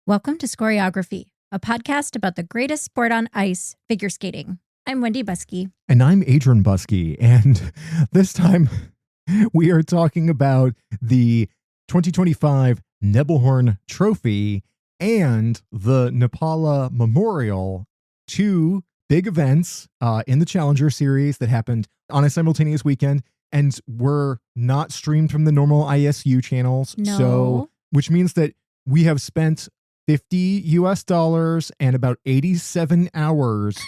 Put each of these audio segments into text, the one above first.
Welcome to Choreography, a podcast about the greatest sport on ice, figure skating. I'm Wendy Buskey. And I'm Adrian Buskey. And this time we are talking about the 2025 Nebelhorn Trophy and the Nepela Memorial, two big events in the Challenger Series that happened on a simultaneous weekend and were not streamed from the normal ISU channels. No. So, which means that we have spent $50 and about 87 hours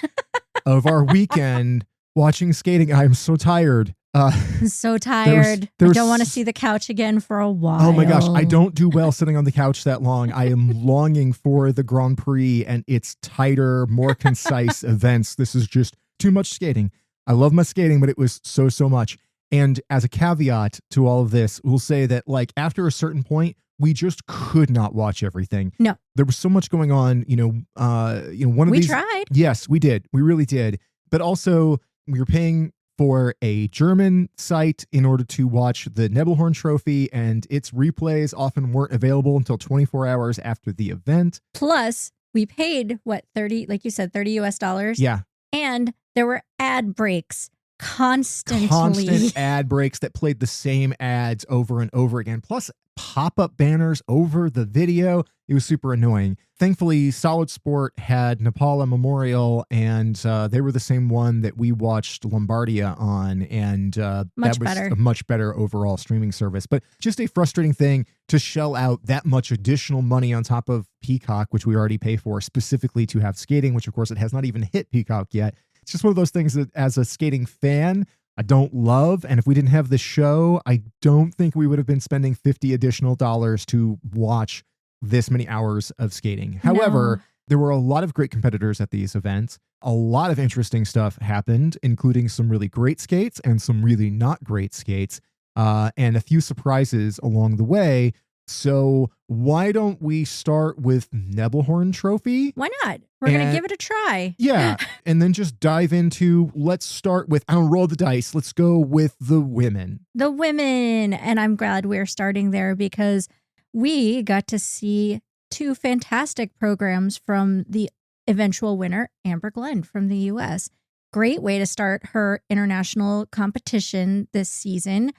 of our weekend watching skating. I'm so tired. I'm so tired. I don't want to see the couch again for a while. Oh my gosh, I don't do well sitting on the couch that long. I am longing for the Grand Prix and its tighter, more concise events. This is just too much skating. I love my skating, but it was so much. And as a caveat to all of this, we'll say that like after a certain point, we just could not watch everything. No. There was so much going on, one of We these. tried. Yes, we did. We really did. But also we were paying for a German site in order to watch the Nebelhorn Trophy, and its replays often weren't available until 24 hours after the event. Plus, we paid, what, 30, like you said, $30 US? Yeah. And there were ad breaks constantly. Constant ad breaks that played the same ads over and over again. Plus pop-up banners over the video. It was super annoying. Thankfully, Solid Sport had Nepela Memorial, and they were the same one that we watched Lombardia on, and that was a much better overall streaming service. But just a frustrating thing to shell out that much additional money on top of Peacock, which we already pay for, specifically to have skating, which of course it has not even hit Peacock yet. It's just one of those things that as a skating fan, I don't love. And if we didn't have the show, I don't think we would have been spending $50 additional to watch this many hours of skating. However, there were a lot of great competitors at these events. A lot of interesting stuff happened, including some really great skates and some really not great skates, and a few surprises along the way. So why don't we start with Nebelhorn Trophy? Why not? We're going to give it a try. Yeah. And then just dive into, let's start with, I don't roll the dice. Let's go with the women. The women. And I'm glad we're starting there because we got to see two fantastic programs from the eventual winner, Amber Glenn from the U.S. Great way to start her international competition this season.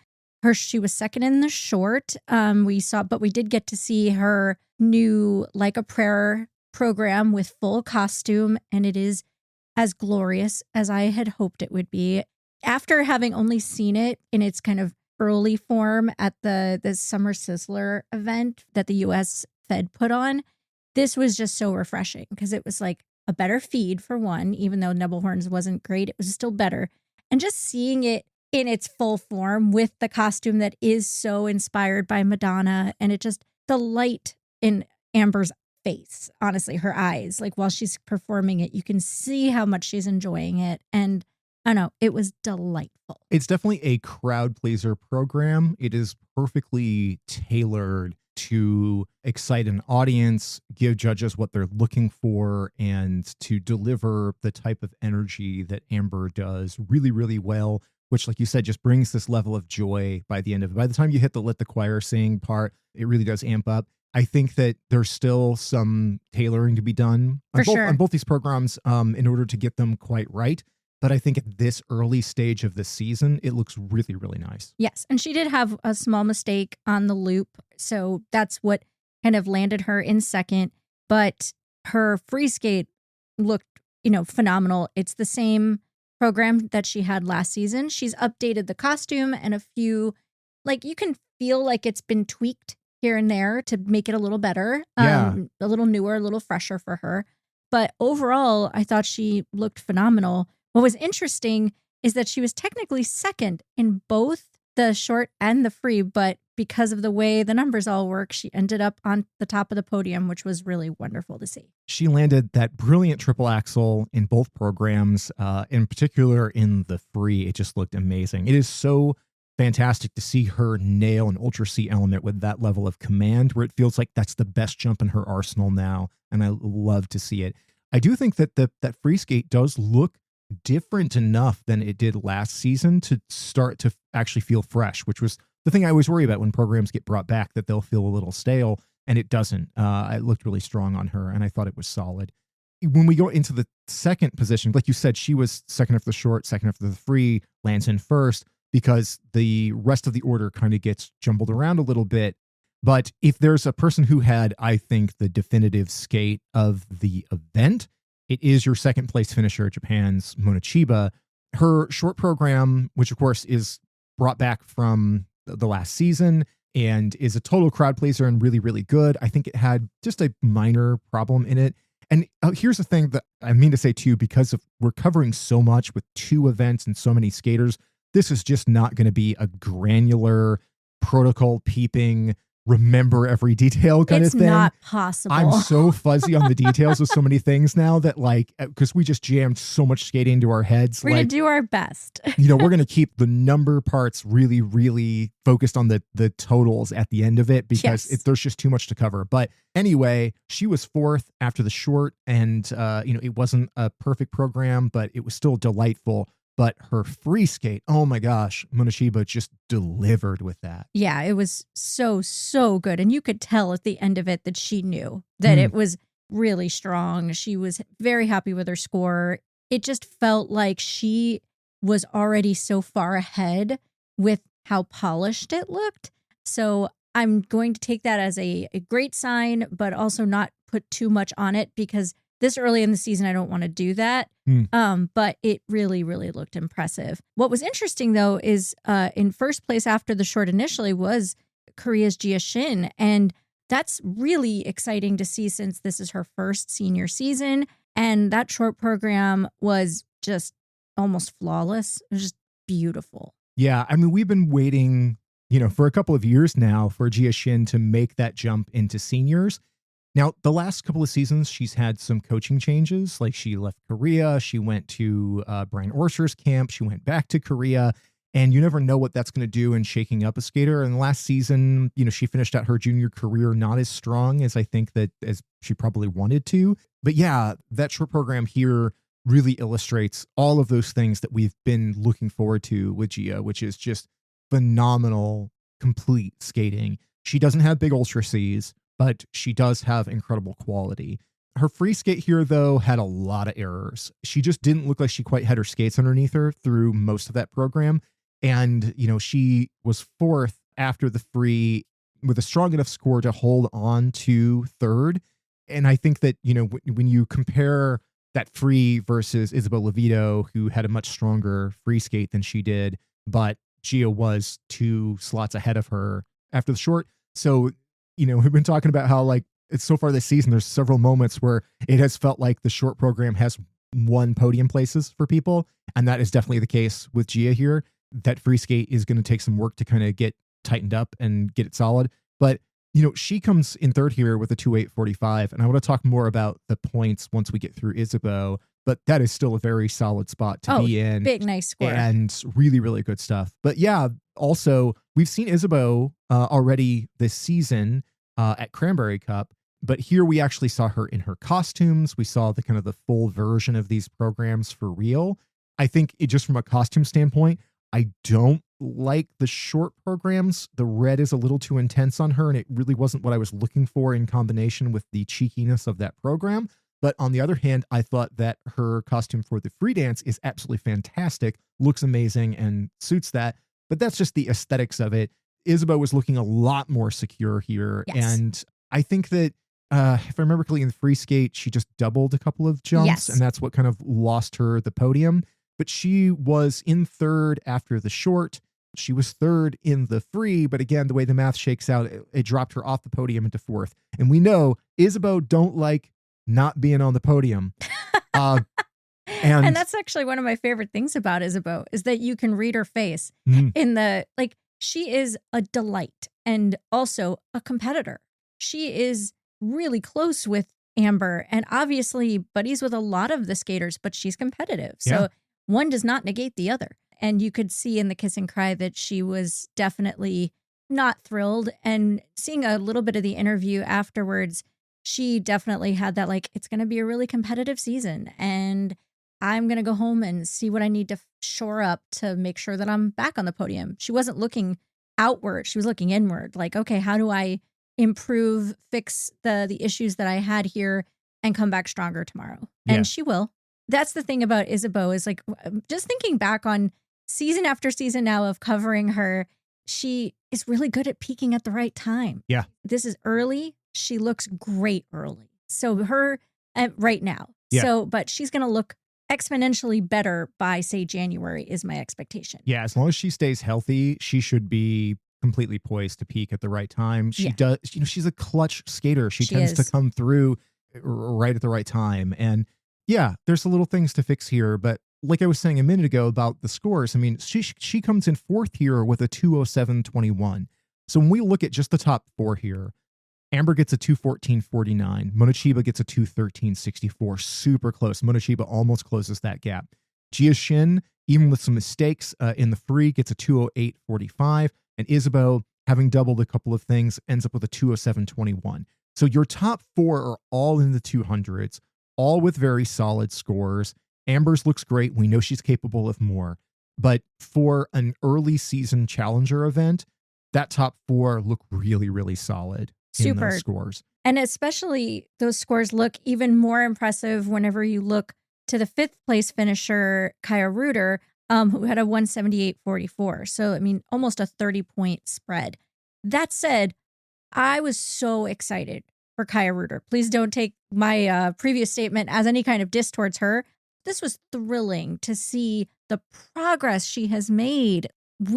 She was second in the short. But we did get to see her new Like a Prayer program with full costume, and it is as glorious as I had hoped it would be. After having only seen it in its kind of early form at the Summer Sizzler event that the US Fed put on, this was just so refreshing because it was like a better feed for one, even though Nebelhorn's wasn't great, it was still better. And just seeing it in its full form with the costume that is so inspired by Madonna, and it just, the light in Amber's face, honestly, her eyes, like while she's performing it, you can see how much she's enjoying it. And I know, it was delightful. It's definitely a crowd pleaser program. It is perfectly tailored to excite an audience, give judges what they're looking for, and to deliver the type of energy that Amber does really, really well, which, like you said, just brings this level of joy by the end of it. By the time you hit the Let the Choir Sing part, it really does amp up. I think that there's still some tailoring to be done on both these programs in order to get them quite right. But I think at this early stage of the season, it looks really, really nice. Yes. And she did have a small mistake on the loop. So that's what kind of landed her in second. But her free skate looked, phenomenal. It's the same program that she had last season. She's updated the costume and a few, you can feel like it's been tweaked here and there to make it a little better, a little newer, a little fresher for her. But overall, I thought she looked phenomenal. What was interesting is that she was technically second in both the short and the free, but because of the way the numbers all work, she ended up on the top of the podium, which was really wonderful to see. She landed that brilliant triple axel in both programs, in particular in the free. It just looked amazing. It is so fantastic to see her nail an Ultra C element with that level of command, where it feels like that's the best jump in her arsenal now, and I love to see it. I do think that that free skate does look different enough than it did last season to start to actually feel fresh, which was the thing I always worry about when programs get brought back, that they'll feel a little stale. and it doesn't. It looked really strong on her, and I thought it was solid. When we go into the second position, like you said, she was second after the short, second after the free, lands in first because the rest of the order kind of gets jumbled around a little bit. But if there's a person who had, I think, the definitive skate of the event, it is your second place finisher, Japan's Mona Chiba. Her short program, which of course is brought back from the last season and is a total crowd pleaser and really, really good. I think it had just a minor problem in it. And here's the thing that I mean to say too, because we're covering so much with 2 events and so many skaters, this is just not going to be a granular protocol peeping, remember every detail kind of thing. It's not possible. I'm so fuzzy on the details of so many things now that because we just jammed so much skating into our heads. We're going to do our best. We're going to keep the number parts really, really focused on the totals at the end of it because there's just too much to cover. But anyway, she was 4th after the short and, it wasn't a perfect program, but it was still delightful. But her free skate, oh my gosh, Mona Chiba just delivered with that. Yeah, it was so, so good. And you could tell at the end of it that she knew that it was really strong. She was very happy with her score. It just felt like she was already so far ahead with how polished it looked. So I'm going to take that as a great sign, but also not put too much on it because this early in the season, I don't want to do that. But it really, really looked impressive. What was interesting, though, is in first place after the short initially was Korea's Jia Shin. And that's really exciting to see since this is her first senior season. And that short program was just almost flawless. It was just beautiful. Yeah, I mean, we've been waiting, for a couple of years now for Jia Shin to make that jump into seniors. Now, the last couple of seasons, she's had some coaching changes. Like she left Korea, she went to Brian Orsher's camp, she went back to Korea, and you never know what that's going to do in shaking up a skater. And last season, she finished out her junior career not as strong as I think that as she probably wanted to. But yeah, that short program here really illustrates all of those things that we've been looking forward to with Gia, which is just phenomenal, complete skating. She doesn't have big ultra Cs, but she does have incredible quality. Her free skate here, though, had a lot of errors. She just didn't look like she quite had her skates underneath her through most of that program. And, she was 4th after the free with a strong enough score to hold on to 3rd. And I think that, when you compare that free versus Isabel Levito, who had a much stronger free skate than she did, but Gia was 2 slots ahead of her after the short. So, we've been talking about how it's so far this season, there's several moments where it has felt like the short program has won podium places for people. And that is definitely the case with Gia here. That free skate is going to take some work to kind of get tightened up and get it solid. But, she comes in 3rd here with a 2.845. And I want to talk more about the points once we get through Isabeau. But that is still a very solid spot to be in. Big, nice score. And really, really good stuff. But yeah, also, we've seen Isabeau already this season at Cranberry Cup. But here we actually saw her in her costumes. We saw the kind of the full version of these programs for real. I think just from a costume standpoint, I don't like the short programs. The red is a little too intense on her, and it really wasn't what I was looking for in combination with the cheekiness of that program. But on the other hand, I thought that her costume for the free dance is absolutely fantastic, looks amazing, and suits that. But that's just the aesthetics of it. Isabeau was looking a lot more secure here. Yes. And I think that if I remember correctly, in the free skate, she just doubled a couple of jumps, Yes. and that's what kind of lost her the podium. But she was in 3rd after the short. She was 3rd in the free, but again, the way the math shakes out, it dropped her off the podium into 4th. And we know Isabeau don't like not being on the podium. And that's actually one of my favorite things about Isabeau is that you can read her face in she is a delight and also a competitor. She is really close with Amber and obviously buddies with a lot of the skaters, but she's competitive. So one does not negate the other. And you could see in the kiss and cry that she was definitely not thrilled. And seeing a little bit of the interview afterwards, she definitely had that it's going to be a really competitive season. And I'm going to go home and see what I need to shore up to make sure that I'm back on the podium. She wasn't looking outward. She was looking inward. Okay, how do I improve, fix the issues that I had here, and come back stronger tomorrow. Yeah. And she will. That's the thing about Isabeau is like, just thinking back on season after season now of covering her, she is really good at peaking at the right time. Yeah. This is early. She looks great early. So her right now. Yeah. So, but she's going to look exponentially better by, say, January is my expectation. Yeah. As long as she stays healthy, she should be completely poised to peak at the right time. She does, she's a clutch skater. She tends to come through right at the right time. And yeah, there's the little things to fix here. But like I was saying a minute ago about the scores, I mean, she comes in fourth here with a 207.21. So when we look at just the top four here, Amber gets a 214.49. Monochiba gets a 213.64. Super close. Monochiba almost closes that gap. Jia Shin, even with some mistakes in the free, gets a 208.45. And Isabeau, having doubled a couple of things, ends up with a 207.21. So your top four are all in the 200s, all with very solid scores. Amber's looks great. We know she's capable of more. But for an early season challenger event, that top four look really, really solid. Super. In those scores. And especially those scores look even more impressive whenever you look to the fifth place finisher, Kaya Reuter, who had a 178.44. So, I mean, almost a 30-point spread. That said, I was so excited for Kaya Reuter. Please don't take my previous statement as any kind of diss towards her. This was thrilling to see the progress she has made.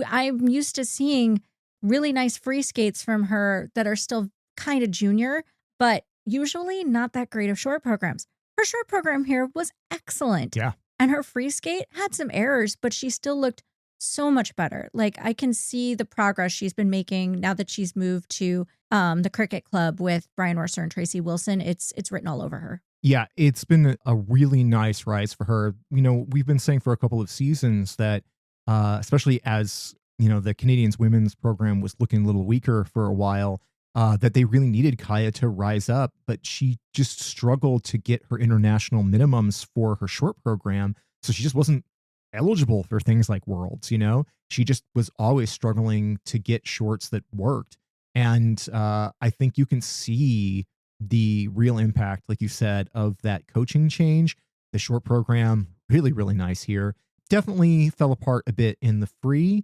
I'm used to seeing really nice free skates from her that are still kind of junior, but usually not that great of short programs. Her short program here was excellent. Yeah. And her free skate had some errors, but she still looked so much better. Like, I can see the progress she's been making now that she's moved to the cricket club with Brian Orser and Tracy Wilson. It's written all over her. Yeah, it's been a really nice rise for her. You know, we've been saying for a couple of seasons that, especially as, the Canadians women's program was looking a little weaker for a while, that they really needed Kaya to rise up, but she just struggled to get her international minimums for her short program. So she just wasn't eligible for things like Worlds, She just was always struggling to get shorts that worked. And I think you can see the real impact, like you said, of that coaching change. The short program, really, really nice here. Definitely fell apart a bit in the free,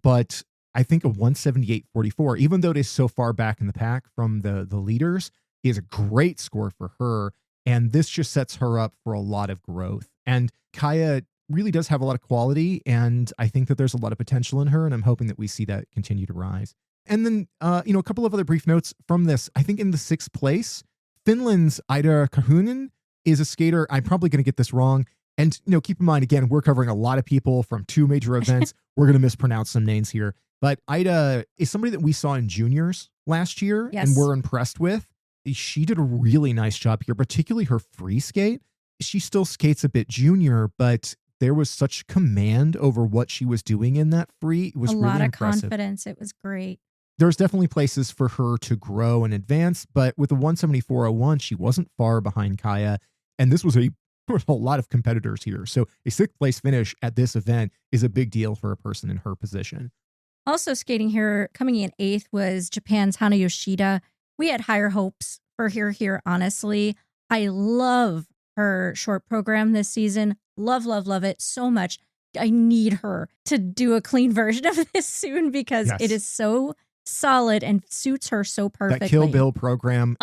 but I think a 178.44, even though it is so far back in the pack from the leaders, is a great score for her. And this just sets her up for a lot of growth. And Kaya really does have a lot of quality. And I think that there's a lot of potential in her. And I'm hoping that we see that continue to rise. And then, a couple of other brief notes from this. I think in the sixth place, Finland's Ida Kahunen is a skater. I'm probably going to get this wrong. And, keep in mind, again, we're covering a lot of people from two major events. We're going to mispronounce some names here. But Ida is somebody that we saw in juniors last year and we're impressed with. She did a really nice job here, particularly her free skate. She still skates a bit junior, but there was such command over what she was doing in that free. It was really impressive. A lot of confidence. It was great. There's definitely places for her to grow and advance, but with a 174.01, she wasn't far behind Kaya. And this was a lot of competitors here. So a sixth place finish at this event is a big deal for a person in her position. Also skating here, coming in eighth, was Japan's Hana Yoshida. We had higher hopes for her here, honestly. I love her short program this season. Love, love, love it so much. I need her to do a clean version of this soon because it is so solid and suits her so perfectly. That Kill Bill program,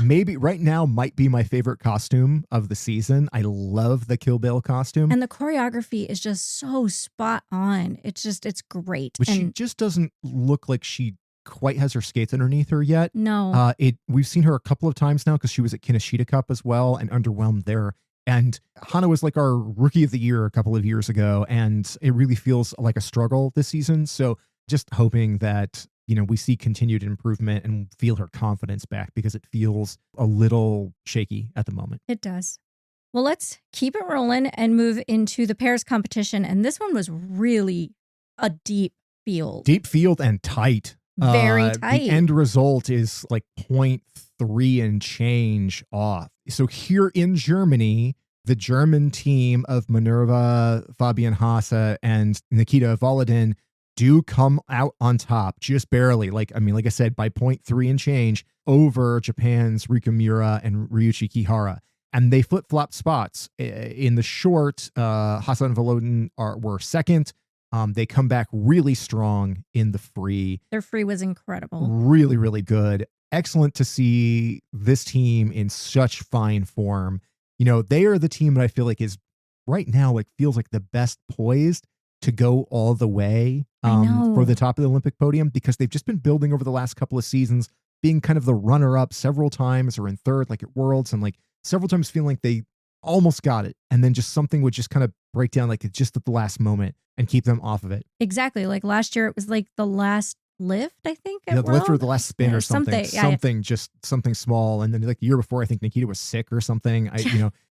maybe right now might be my favorite costume of the season. I love the Kill Bill costume. And the choreography is just so spot on. It's great. But she just doesn't look like she quite has her skates underneath her yet. No. We've seen her a couple of times now because she was at Kinoshita Cup as well and underwhelmed there. And Hana was like our rookie of the year a couple of years ago, and it really feels like a struggle this season. So just hoping that we see continued improvement and feel her confidence back because it feels a little shaky at the moment. It does. Well, let's keep it rolling and move into the pairs competition. And this one was really a deep field. Deep field and tight. Very tight. The end result is like 0.3 and change off. So here in Germany, the German team of Minerva, Fabian Hase, and Nikita Volodin do come out on top just barely. Like I said, by 0.3 and change. over Japan's Rika Miura and Ryuichi Kihara. And they flip-flopped spots. In the short, Hase and Volodin were second. They come back really strong in the free. Their free was incredible. Really, really good. Excellent to see this team in such fine form. You know, they are the team that I feel like is right now, like, feels like the best poised to go all the way for the top of the Olympic podium, because they've just been building over the last couple of seasons, being kind of the runner-up several times, or in third, like at Worlds, and like several times feeling like they almost got it, and then just something would just kind of break down, like just at the last moment, and keep them off of it. Exactly. Like last year, it was like the last lift, I think. The lift or the last spin or something. Something. Just something small. And then like the year before, I think Nikita was sick or something.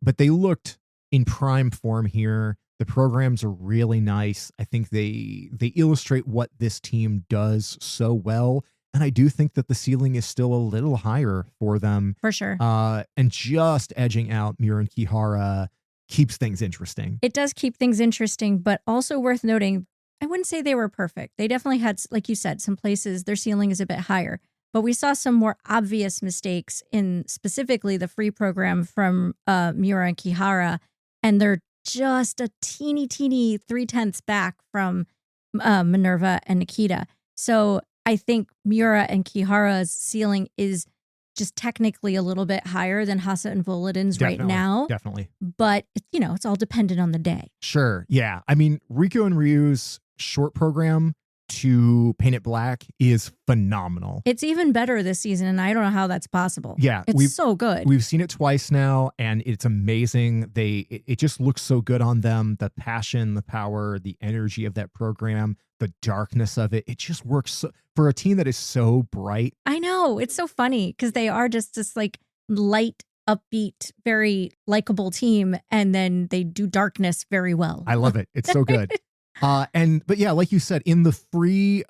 But they looked in prime form here. The programs are really nice. I think they illustrate what this team does so well. And I do think that the ceiling is still a little higher for them. For sure. And just edging out Miura and Kihara keeps things interesting. It does keep things interesting, but also worth noting, I wouldn't say they were perfect. They definitely had, like you said, some places their ceiling is a bit higher. But we saw some more obvious mistakes in specifically the free program from Miura and Kihara. And they're just a teeny 0.3 back from Minerva and Nikita. So I think Miura and Kihara's ceiling is just technically a little bit higher than Hase and Volodin's right now. Definitely. But, it's all dependent on the day. Sure. Yeah. I mean, Riku and Ryu's short program to Paint It Black is phenomenal. It's even better this season, and I don't know how that's possible. Yeah. It's so good. We've seen it twice now, and it's amazing. It just looks so good on them. The passion, the power, the energy of that program, the darkness of it. It just works for a team that is so bright. I know. It's so funny because they are just this like light, upbeat, very likable team, and then they do darkness very well. I love it. It's so good. But yeah, like you said, in the free,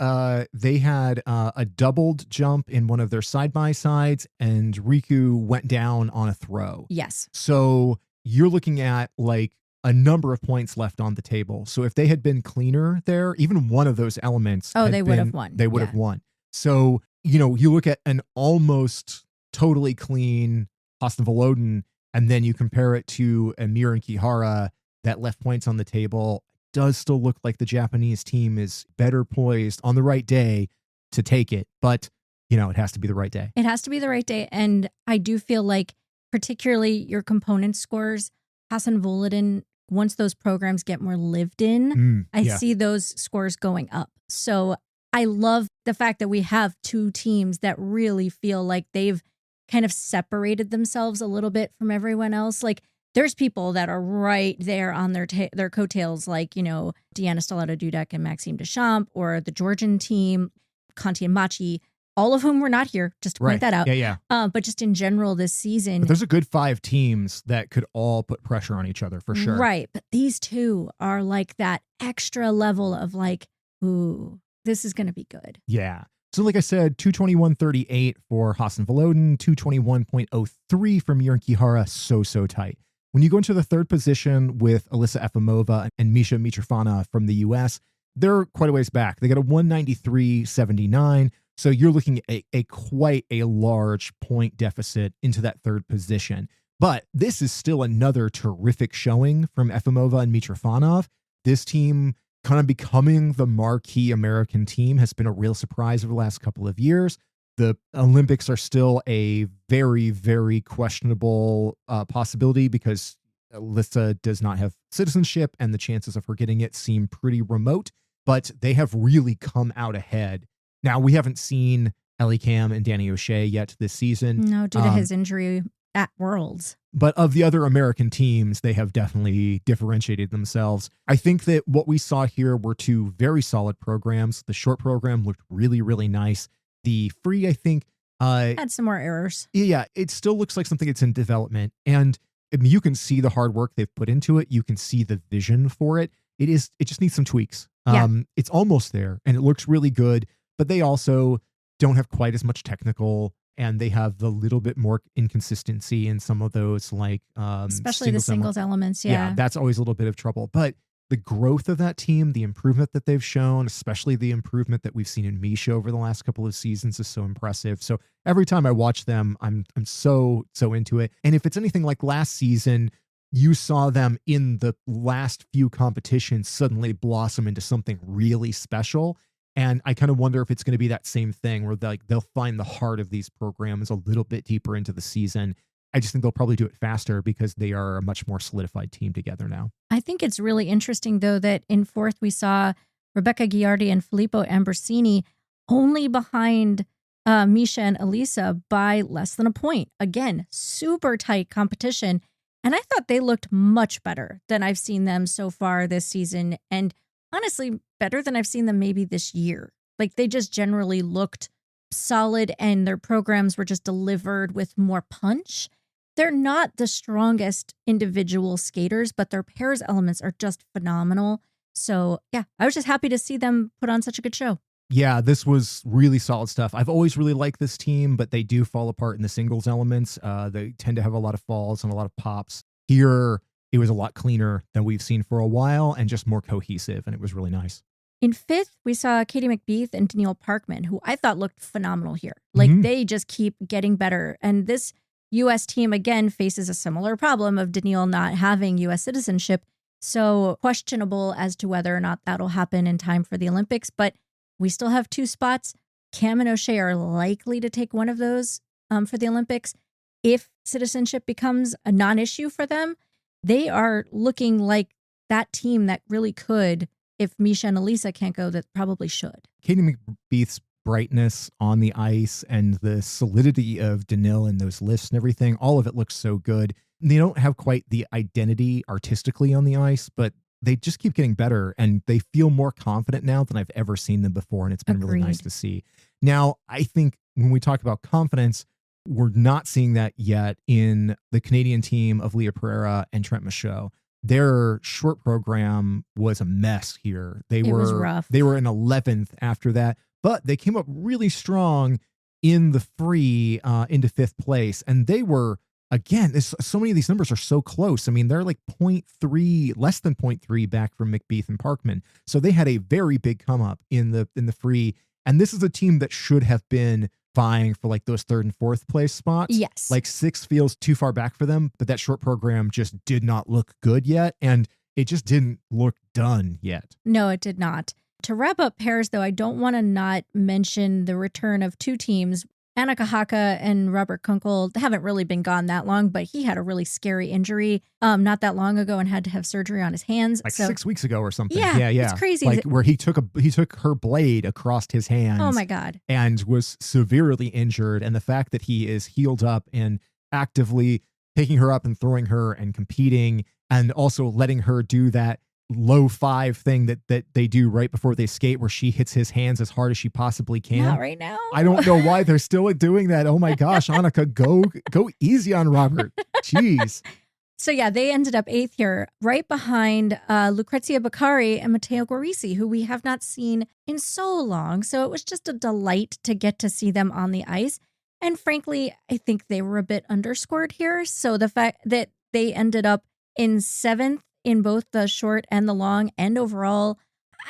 they had a doubled jump in one of their side-by-sides, and Riku went down on a throw. Yes. So you're looking at like a number of points left on the table. So if they had been cleaner there, even one of those elements, they would have won. They would have won. So, you look at an almost totally clean Hase Volodin, and then you compare it to a Miura and Kihara that left points on the table. Does still look like the Japanese team is better poised on the right day to take it. But, it has to be the right day. It has to be the right day. And I do feel like particularly your component scores, Hase and Volodin, once those programs get more lived in, I see those scores going up. So I love the fact that we have two teams that really feel like they've kind of separated themselves a little bit from everyone else. Like, there's people that are right there on their coattails, like, Deanna Stellato-Dudek and Maxime Deschamps, or the Georgian team, Conti and Machi, all of whom were not here, just to point that out. Yeah. But just in general this season. But there's a good 5 teams that could all put pressure on each other for sure. Right. But these two are like that extra level of like, ooh, this is going to be good. Yeah. So like I said, 221.38 for Hase and Volodin, 221.03 for Miura and Kihara, so tight. When you go into the third position with Alyssa Efimova and Misha Mitrofana from the US, they're quite a ways back. They got a 193.79. So you're looking at a quite a large point deficit into that third position. But this is still another terrific showing from Efimova and Mitrofanov. This team kind of becoming the marquee American team has been a real surprise over the last couple of years. The Olympics are still a very, very questionable possibility because Alyssa does not have citizenship, and the chances of her getting it seem pretty remote, but they have really come out ahead. Now, we haven't seen Ellie Cam and Danny O'Shea yet this season. No, due to his injury at Worlds. But of the other American teams, they have definitely differentiated themselves. I think that what we saw here were two very solid programs. The short program looked really, really nice. The free, I think, had some more errors. Yeah, it still looks like something that's in development. And I mean, you can see the hard work they've put into it. You can see the vision for it. It just needs some tweaks. It's almost there, and it looks really good. But they also don't have quite as much technical, and they have the little bit more inconsistency in some of those, like especially the singles elements. Yeah, that's always a little bit of trouble. But the growth of that team, the improvement that they've shown, especially the improvement that we've seen in Misha over the last couple of seasons is so impressive. So every time I watch them, I'm so into it. And if it's anything like last season, you saw them in the last few competitions suddenly blossom into something really special. And I kind of wonder if it's going to be that same thing where they'll find the heart of these programs a little bit deeper into the season. I just think they'll probably do it faster because they are a much more solidified team together now. I think it's really interesting, though, that in fourth we saw Rebecca Ghiardi and Filippo Ambrosini only behind Misha and Elisa by less than a point. Again, super tight competition. And I thought they looked much better than I've seen them so far this season. And honestly, better than I've seen them maybe this year. Like they just generally looked solid and their programs were just delivered with more punch. They're not the strongest individual skaters, but their pairs elements are just phenomenal. So yeah, I was just happy to see them put on such a good show. Yeah, this was really solid stuff. I've always really liked this team, but they do fall apart in the singles elements. They tend to have a lot of falls and a lot of pops. Here, it was a lot cleaner than we've seen for a while and just more cohesive, and it was really nice. In fifth, we saw Katie McBeath and Danielle Parkman, who I thought looked phenomenal here. Like they just keep getting better. And this U.S. team, again, faces a similar problem of Danielle not having U.S. citizenship. So questionable as to whether or not that'll happen in time for the Olympics. But we still have 2 spots. Cam and O'Shea are likely to take one of those for the Olympics. If citizenship becomes a non-issue for them, they are looking like that team that really could, if Misha and Elisa can't go, that probably should. Katie McBeath's brightness on the ice and the solidity of Danielle and those lifts and everything, all of it looks so good. They don't have quite the identity artistically on the ice, but they just keep getting better and they feel more confident now than I've ever seen them before. And it's been really nice to see. Now, I think when we talk about confidence, we're not seeing that yet in the Canadian team of Leah Pereira and Trent Michaud. Their short program was a mess here. It was rough. They were in 11th after that, but they came up really strong in the free into 5th place. And they were, again, so many of these numbers are so close. I mean, they're like 0.3, less than 0.3 back from McBeath and Parkman. So they had a very big come up in the free. And this is a team that should have been vying for like those 3rd and 4th place spots. Yes. Like 6 feels too far back for them, but that short program just did not look good yet. And it just didn't look done yet. No, it did not. To wrap up pairs, though, I don't want to not mention the return of 2 teams. Annika Haka and Robert Kunkel haven't really been gone that long, but he had a really scary injury not that long ago and had to have surgery on his hands. Like 6 weeks ago or something. Yeah. It's crazy. Like where he took her blade across his hands. Oh my God. And was severely injured. And the fact that he is healed up and actively picking her up and throwing her and competing and also letting her do that low 5 thing that they do right before they skate where she hits his hands as hard as she possibly can. Not right now. I don't know why they're still doing that. Oh my gosh, Annika, go easy on Robert. Jeez. So yeah, they ended up 8th here, right behind Lucrezia Beccari and Matteo Guarisi, who we have not seen in so long. So it was just a delight to get to see them on the ice. And frankly, I think they were a bit underscored here. So the fact that they ended up in 7th in both the short and the long and overall,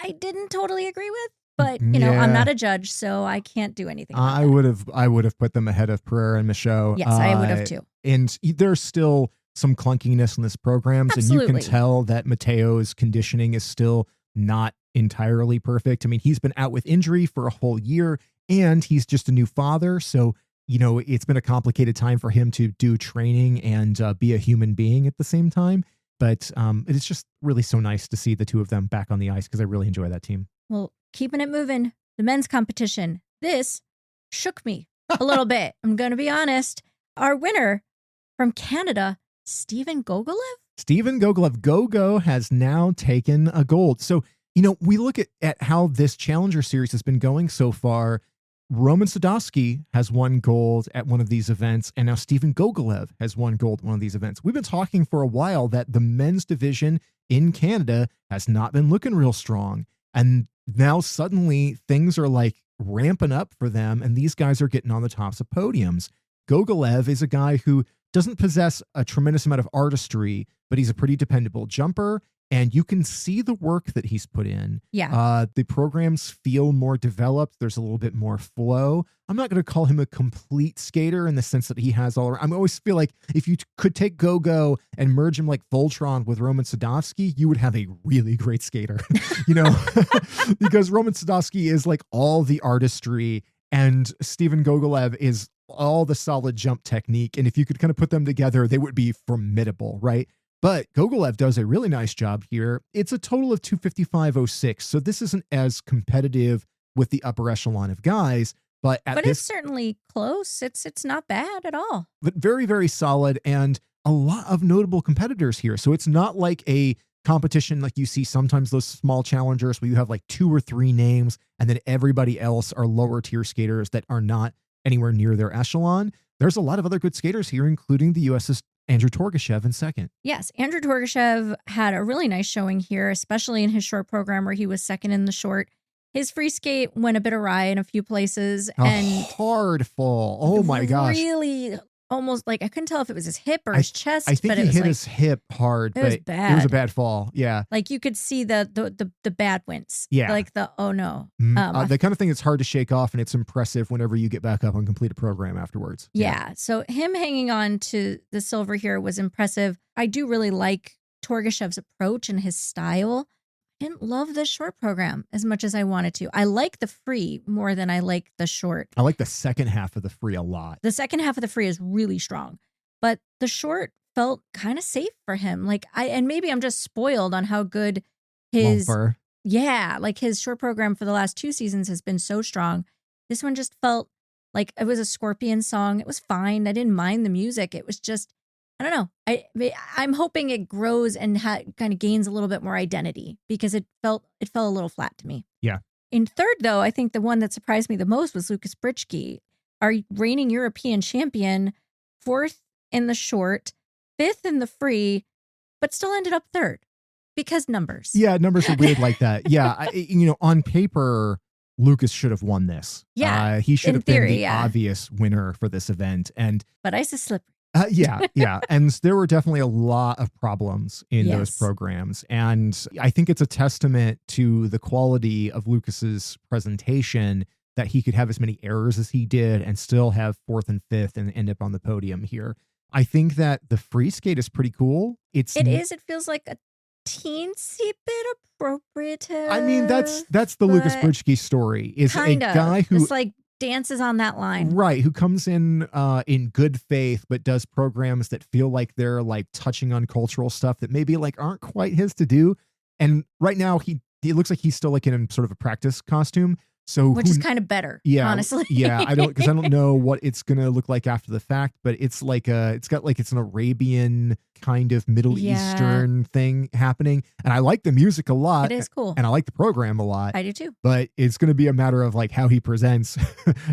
I didn't totally agree with. But, you know, I'm not a judge, so I can't do anything about that. I would have put them ahead of Pereira and Michaud. Yes, I would have too. And there's still some clunkiness in this program. And you can tell that Matteo's conditioning is still not entirely perfect. I mean, he's been out with injury for a whole year and he's just a new father. So, you know, it's been a complicated time for him to do training and be a human being at the same time. But it's just really so nice to see the two of them back on the ice because I really enjoy that team. Well, keeping it moving, the men's competition. This shook me a little bit. I'm going to be honest. Our winner from Canada, Steven Gogolev. Steven Gogolev. Gogo has now taken a gold. So, you know, we look at how this Challenger Series has been going so far. Roman Sadowski has won gold at one of these events, and now Steven Gogolev has won gold at one of these events. We've been talking for a while that the men's division in Canada has not been looking real strong. And now suddenly things are like ramping up for them, and these guys are getting on the tops of podiums. Gogolev is a guy who doesn't possess a tremendous amount of artistry, but he's a pretty dependable jumper. and you can see the work that he's put in. Yeah. The programs feel more developed. There's a little bit more flow. I'm not going to call him a complete skater in the sense that he has all. I always feel like if you could take Gogo and merge him like Voltron with Roman Sadovsky, you would have a really great skater, because Roman Sadovsky is like all the artistry and Steven Gogolev is all the solid jump technique. And if you could kind of put them together, they would be formidable, right? But Gogolev does a really nice job here. It's a total of 255.06. So this isn't as competitive with the upper echelon of guys, but it's certainly close. It's not bad at all. But very, very solid, and a lot of notable competitors here. So it's not like a competition like you see sometimes those small challengers where you have like 2 or 3 names and then everybody else are lower tier skaters that are not anywhere near their echelon. There's a lot of other good skaters here, including the US's Andrew Torgashev in second. Yes, Andrew Torgashev had a really nice showing here, especially in his short program where he was second in the short. His free skate went a bit awry in a few places. And hard fall. Oh my gosh. Really almost like I couldn't tell if it was his hip or his chest. I think he hit his hip hard, but it was a bad fall. Yeah. Like you could see the bad wince. Yeah. Like the, oh no. The kind of thing that's hard to shake off, and it's impressive whenever you get back up and complete a program afterwards. Yeah. So him hanging on to the silver here was impressive. I do really like Torgashev's approach and his style. I didn't love the short program as much as I wanted to. I like the free more than I like the short. I like the second half of the free a lot. The second half of the free is really strong, but the short felt kind of safe for him. And maybe I'm just spoiled on how good his, like his short program for the last 2 seasons has been so strong. This one just felt like it was a Scorpion song. It was fine. I didn't mind the music. It was just, I don't know. I'm hoping it grows and kind of gains a little bit more identity because it fell a little flat to me. Yeah. In third, though, I think the one that surprised me the most was Lucas Britschke, our reigning European champion, 4th in the short, 5th in the free, but still ended up 3rd because numbers. Yeah, numbers are weird like that. Yeah, on paper, Lucas should have won this. Yeah, he should have been the obvious winner for this event. But ice is slippery. Yeah. And there were definitely a lot of problems in those programs. And I think it's a testament to the quality of Lucas's presentation that he could have as many errors as he did and still have 4th and 5th and end up on the podium here. I think that the free skate is pretty cool. It feels like a teensy bit appropriative. I mean, that's the Lucas Britschke story. Is a guy who just like dances on that line, right? Who comes in good faith, but does programs that feel like they're like touching on cultural stuff that maybe like aren't quite his to do. And right now he looks like he's still like in sort of a practice costume. So which is kind of better, honestly. Yeah, I don't know what it's gonna look like after the fact, but it's like it's an Arabian kind of Middle Eastern thing happening, and I like the music a lot. It is cool, and I like the program a lot. I do too. But it's gonna be a matter of like how he presents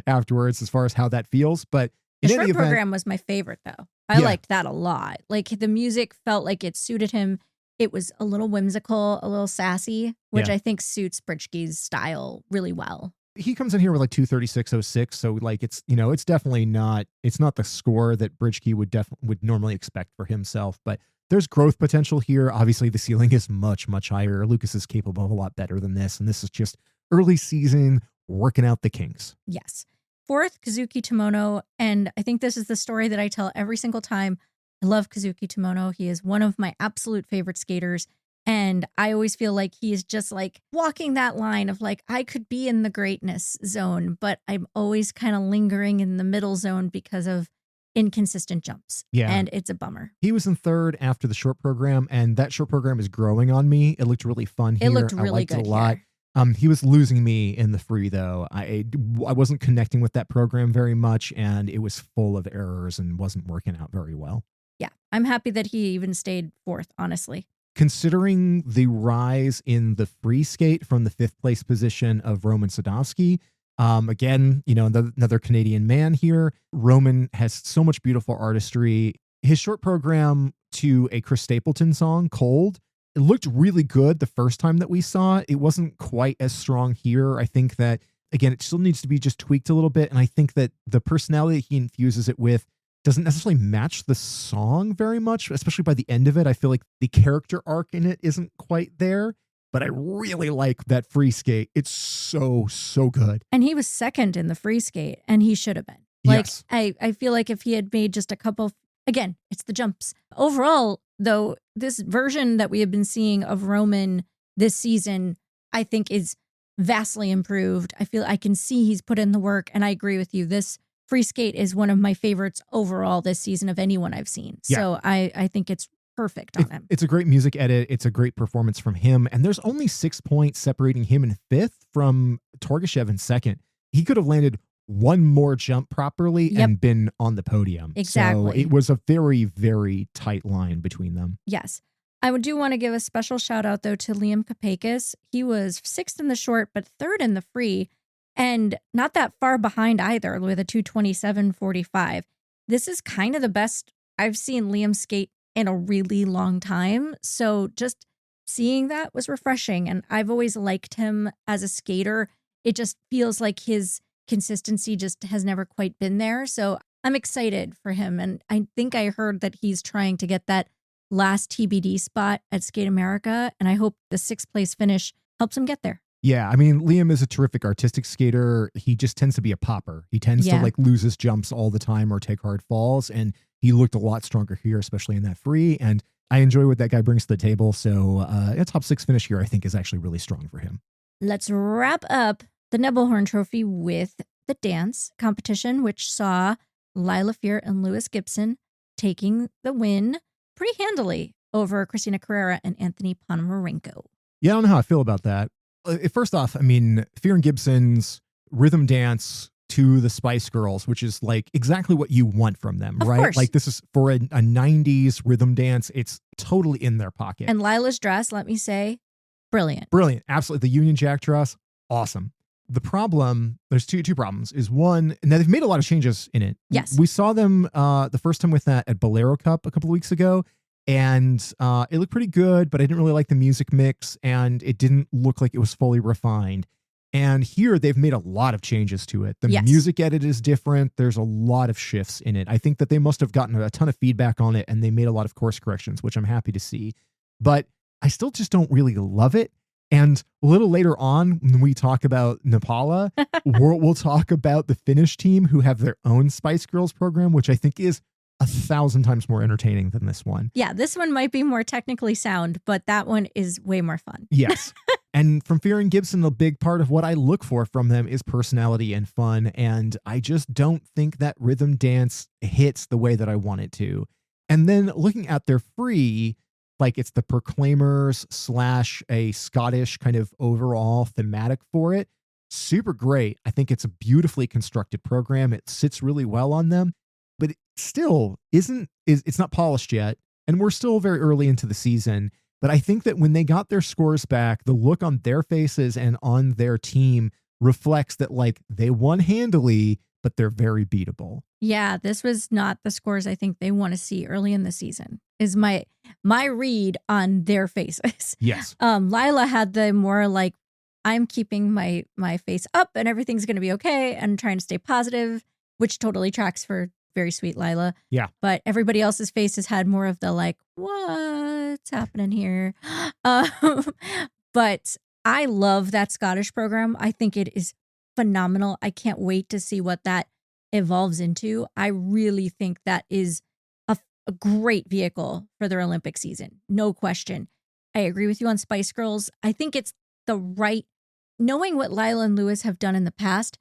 afterwards, as far as how that feels. But the short program was my favorite, though. I liked that a lot. Like the music felt like it suited him. It was a little whimsical, a little sassy, which I think suits Britschke's style really well. He comes in here with like 236.06, so like it's definitely not the score that Britschke would normally expect for himself, but there's growth potential here. Obviously, the ceiling is much, much higher. Lucas is capable of a lot better than this, and this is just early season working out the kinks. Yes. 4th, Kazuki Tomono, and I think this is the story that I tell every single time. I love Kazuki Tomono. He is one of my absolute favorite skaters. And I always feel like he is just like walking that line of like, I could be in the greatness zone, but I'm always kind of lingering in the middle zone because of inconsistent jumps. Yeah. And it's a bummer. He was in 3rd after the short program, and that short program is growing on me. It looked really fun here. It looked really good. I liked it a lot. Here. He was losing me in the free, though. I wasn't connecting with that program very much, and it was full of errors and wasn't working out very well. Yeah, I'm happy that he even stayed 4th, honestly. Considering the rise in the free skate from the 5th place position of Roman Sadovsky, again, another Canadian man here. Roman has so much beautiful artistry. His short program to a Chris Stapleton song, Cold, it looked really good the first time that we saw it. It wasn't quite as strong here. I think that, again, it still needs to be just tweaked a little bit. And I think that the personality he infuses it with doesn't necessarily match the song very much, especially by the end of it. I feel like the character arc in it isn't quite there, but I really like that free skate. It's so, so good. And he was second in the free skate, and he should have been. Like, Yes. I feel like if he had made just a couple, again, it's the jumps. Overall, though, this version that we have been seeing of Roman this season, I think is vastly improved. I feel I can see he's put in the work, and I agree with you. This free skate is one of my favorites overall this season of anyone I've seen. Yeah. So I think it's perfect on him. It's a great music edit. It's a great performance from him. And there's only 6 points separating him in 5th from Torgashev in 2nd. He could have landed one more jump properly and been on the podium. Exactly. So it was a very, very tight line between them. Yes. I do want to give a special shout out, though, to Liam Kapakis. He was 6th in the short, but 3rd in the free, and not that far behind either with a 2:27.45. This is kind of the best I've seen Liam skate in a really long time. So just seeing that was refreshing. And I've always liked him as a skater. It just feels like his consistency just has never quite been there. So I'm excited for him. And I think I heard that he's trying to get that last TBD spot at Skate America. And I hope the 6th place finish helps him get there. Yeah, I mean, Liam is a terrific artistic skater. He just tends to be a popper. He tends to like lose his jumps all the time or take hard falls. And he looked a lot stronger here, especially in that free. And I enjoy what that guy brings to the table. So a top 6 finish here, I think, is actually really strong for him. Let's wrap up the Nebelhorn Trophy with the dance competition, which saw Lila Fear and Lewis Gibson taking the win pretty handily over Christina Carrera and Anthony Ponomarenko. Yeah, I don't know how I feel about that. First off, I mean, Fear and Gibson's rhythm dance to the Spice Girls, which is like exactly what you want from them, Of right? course. Like this is for a 90s rhythm dance. It's totally in their pocket. And Lila's dress, let me say, brilliant. Brilliant. Absolutely. The Union Jack dress, awesome. The problem, there's two problems, is one, and they've made a lot of changes in it. Yes. We saw them the first time with that at Bolero Cup a couple of weeks ago, and it looked pretty good, but I didn't really like the music mix, and it didn't look like it was fully refined. And here they've made a lot of changes to it. The music edit is different. There's a lot of shifts in it. I think that they must have gotten a ton of feedback on it, and they made a lot of course corrections, which I'm happy to see. But I still just don't really love it. And a little later on, when we talk about Nepela, we'll talk about the Finnish team who have their own Spice Girls program, which I think is 1,000 times more entertaining than this one. Yeah, this one might be more technically sound, but that one is way more fun. Yes. And from Fear and Gibson, a big part of what I look for from them is personality and fun. And I just don't think that rhythm dance hits the way that I want it to. And then looking at their free, like it's the Proclaimers / a Scottish kind of overall thematic for it. Super great. I think it's a beautifully constructed program. It sits really well on them, but it still it's not polished yet. And we're still very early into the season. But I think that when they got their scores back, the look on their faces and on their team reflects that like they won handily, but they're very beatable. Yeah, this was not the scores I think they want to see early in the season, is my read on their faces. Yes. Lila had the more like, I'm keeping my face up and everything's going to be okay and trying to stay positive, which totally tracks for very sweet Lila. Yeah. But everybody else's faces had more of the like, what's happening here? But I love that Scottish program. I think it is phenomenal. I can't wait to see what that evolves into. I really think that is a great vehicle for their Olympic season. No question. I agree with you on Spice Girls. I think it's the right, knowing what Lila and Lewis have done in the past,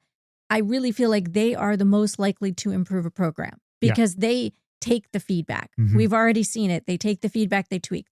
I really feel like they are the most likely to improve a program because they take the feedback. Mm-hmm. We've already seen it. They take the feedback, they tweak.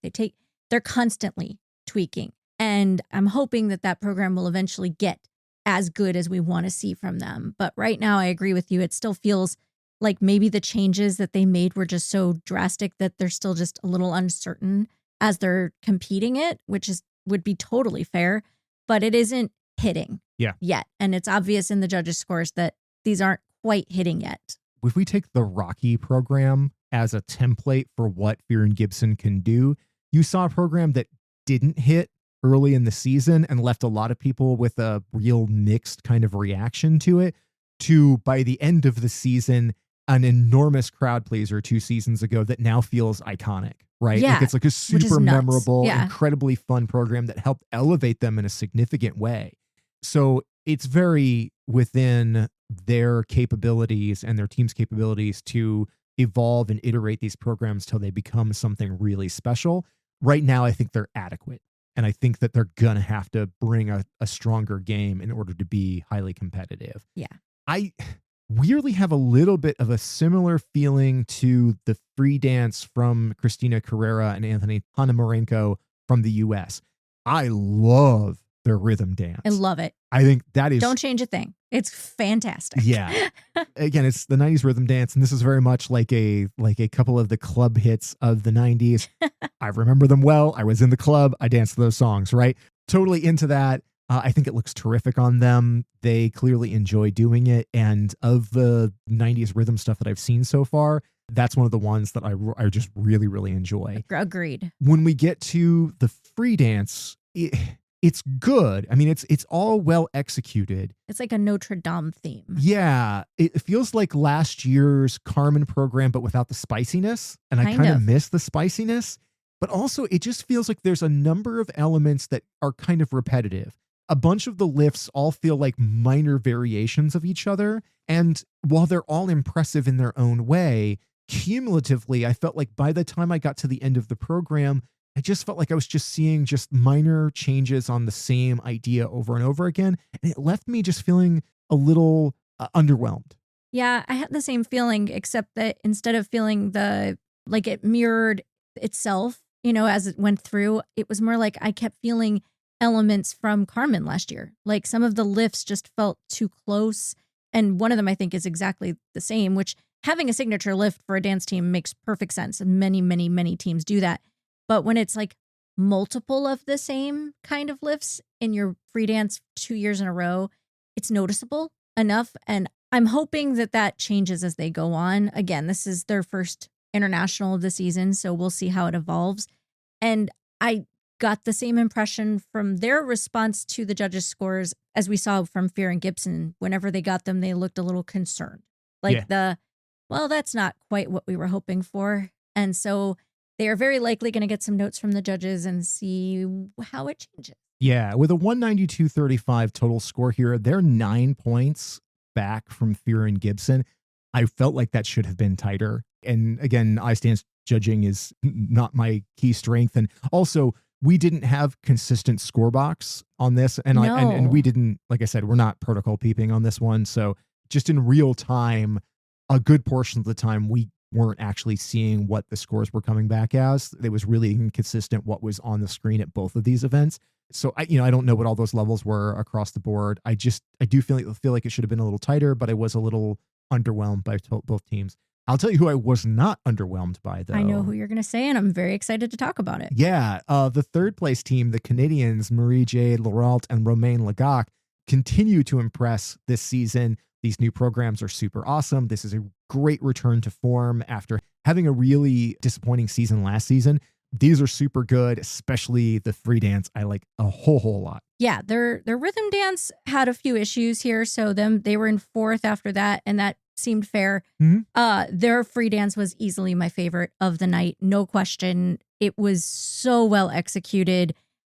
They're constantly tweaking. And I'm hoping that program will eventually get as good as we want to see from them. But right now, I agree with you. It still feels like maybe the changes that they made were just so drastic that they're still just a little uncertain as they're competing it, which would be totally fair, but it isn't hitting yet. And it's obvious in the judges' scores that these aren't quite hitting yet. If we take the Rocky program as a template for what Fear and Gibson can do, you saw a program that didn't hit early in the season and left a lot of people with a real mixed kind of reaction to it, to by the end of the season an enormous crowd pleaser 2 seasons ago that now feels iconic, right? Yeah, Like it's like a which is super nuts. memorable, Yeah. incredibly fun program that helped elevate them in a significant way. So it's very within their capabilities and their team's capabilities to evolve and iterate these programs till they become something really special. Right now, I think they're adequate. And I think that they're going to have to bring a stronger game in order to be highly competitive. Yeah. I weirdly have a little bit of a similar feeling to the free dance from Christina Carrera and Anthony Ponomarenko from the US. I love their rhythm dance. I love it. I think that is... Don't change a thing. It's fantastic. Yeah. Again, it's the 90s rhythm dance, and this is very much like a couple of the club hits of the 90s. I remember them well. I was in the club. I danced to those songs, right? Totally into that. I think it looks terrific on them. They clearly enjoy doing it. And of the 90s rhythm stuff that I've seen so far, that's one of the ones that I just really, really enjoy. Agreed. When we get to the free dance, it's good. I mean, it's all well executed. It's like a Notre Dame theme. Yeah. It feels like last year's Carmen program, but without the spiciness. And I kind of miss the spiciness. But also, it just feels like there's a number of elements that are kind of repetitive. A bunch of the lifts all feel like minor variations of each other. And while they're all impressive in their own way, cumulatively, I felt like by the time I got to the end of the program, I just felt like I was just seeing just minor changes on the same idea over and over again. And it left me just feeling a little underwhelmed. Yeah, I had the same feeling, except that instead of feeling like it mirrored itself, as it went through, it was more like I kept feeling elements from Carmen last year. Like some of the lifts just felt too close. And one of them I think is exactly the same, which having a signature lift for a dance team makes perfect sense. And many, many, many teams do that. But when it's like multiple of the same kind of lifts in your free dance 2 years in a row, it's noticeable enough. And I'm hoping that changes as they go on. Again, this is their first international of the season, so we'll see how it evolves. And I got the same impression from their response to the judges' scores as we saw from Fear and Gibson. Whenever they got them, they looked a little concerned. Like that's not quite what we were hoping for. And so they are very likely going to get some notes from the judges and see how it changes. Yeah, with a 192.35 total score here, they're 9 points back from Fear and Gibson. I felt like that should have been tighter. And again, iStance judging is not my key strength. And also, we didn't have consistent score box on this. And and we didn't, like I said, we're not protocol peeping on this one. So just in real time, a good portion of the time, we weren't actually seeing what the scores were coming back as. It was really inconsistent what was on the screen at both of these events. So I don't know what all those levels were across the board. I do feel like it should have been a little tighter, but I was a little underwhelmed by both teams. I'll tell you who I was not underwhelmed by, though. I know who you're going to say, and I'm very excited to talk about it. Yeah. The third place team, the Canadians, Marie-Jade Laurent and Romain Lagac, continue to impress this season. These new programs are super awesome. This is a great return to form after having a really disappointing season last season. These are super good, especially the free dance. I like a whole lot. Yeah, their rhythm dance had a few issues here. So they were in fourth after that, and that seemed fair. Mm-hmm. Their free dance was easily my favorite of the night. No question. It was so well executed.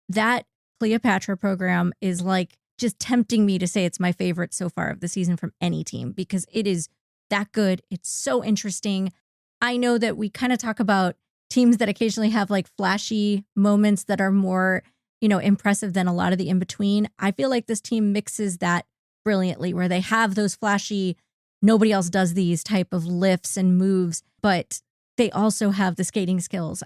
That Cleopatra program is like just tempting me to say it's my favorite so far of the season from any team because it is that good. It's so interesting. I know that we kind of talk about teams that occasionally have like flashy moments that are more, impressive than a lot of the in-between. I feel like this team mixes that brilliantly where they have those flashy, nobody else does these type of lifts and moves, but they also have the skating skills.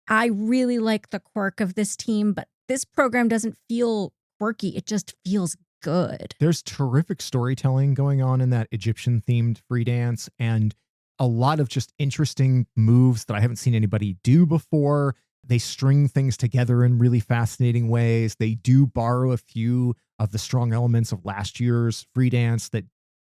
I really like the quirk of this team, but this program doesn't feel quirky. It just feels good. There's terrific storytelling going on in that Egyptian-themed free dance and a lot of just interesting moves that I haven't seen anybody do before. They string things together in really fascinating ways. They do borrow a few of the strong elements of last year's free dance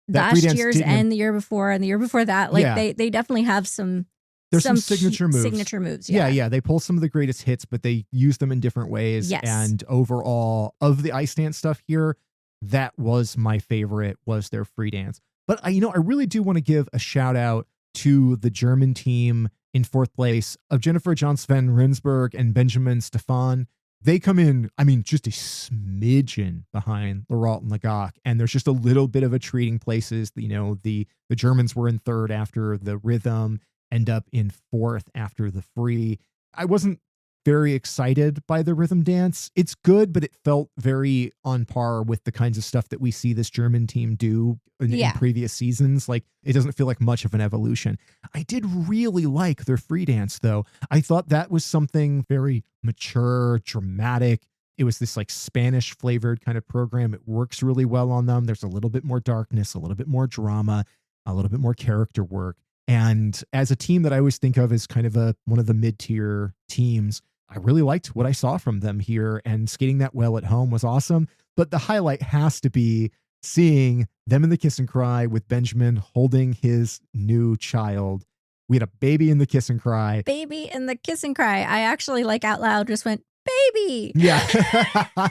last year's and the year before and the year before that. Like they definitely have some signature moves. Signature moves. Yeah. They pull some of the greatest hits, but they use them in different ways. Yes. And overall, of the ice dance stuff here, that was my favorite, was their free dance. But I really do want to give a shout out to the German team in fourth place of Jennifer John Sven Rinsberg and Benjamin Stefan. They come in, just a smidgen behind Laurent and Lagach, and there's just a little bit of a treating places. The Germans were in third after the rhythm, end up in fourth after the free. I wasn't very excited by the rhythm dance. It's good, but it felt very on par with the kinds of stuff that we see this German team do in previous seasons. Like, it doesn't feel like much of an evolution. I did really like their free dance, though. I thought that was something very mature, dramatic. It was this like Spanish flavored kind of program. It works really well on them. There's a little bit more darkness, a little bit more drama, a little bit more character work. And as a team that I always think of as kind of one of the mid-tier teams, I really liked what I saw from them here, and skating that well at home was awesome. But the highlight has to be seeing them in the kiss and cry with Benjamin holding his new child. We had a baby in the kiss and cry. Baby in the kiss and cry. I actually out loud just went, baby. Yeah.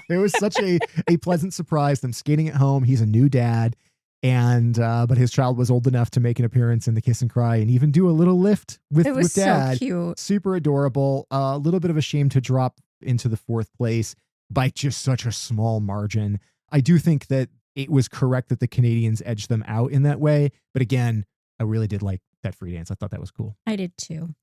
It was such a pleasant surprise. Them skating at home. He's a new dad. And but his child was old enough to make an appearance in the kiss and cry and even do a little lift with dad. It was so cute. Super adorable. A little bit of a shame to drop into the fourth place by just such a small margin. I do think that it was correct that the Canadians edged them out in that way. But again, I really did like that free dance. I thought that was cool. I did too.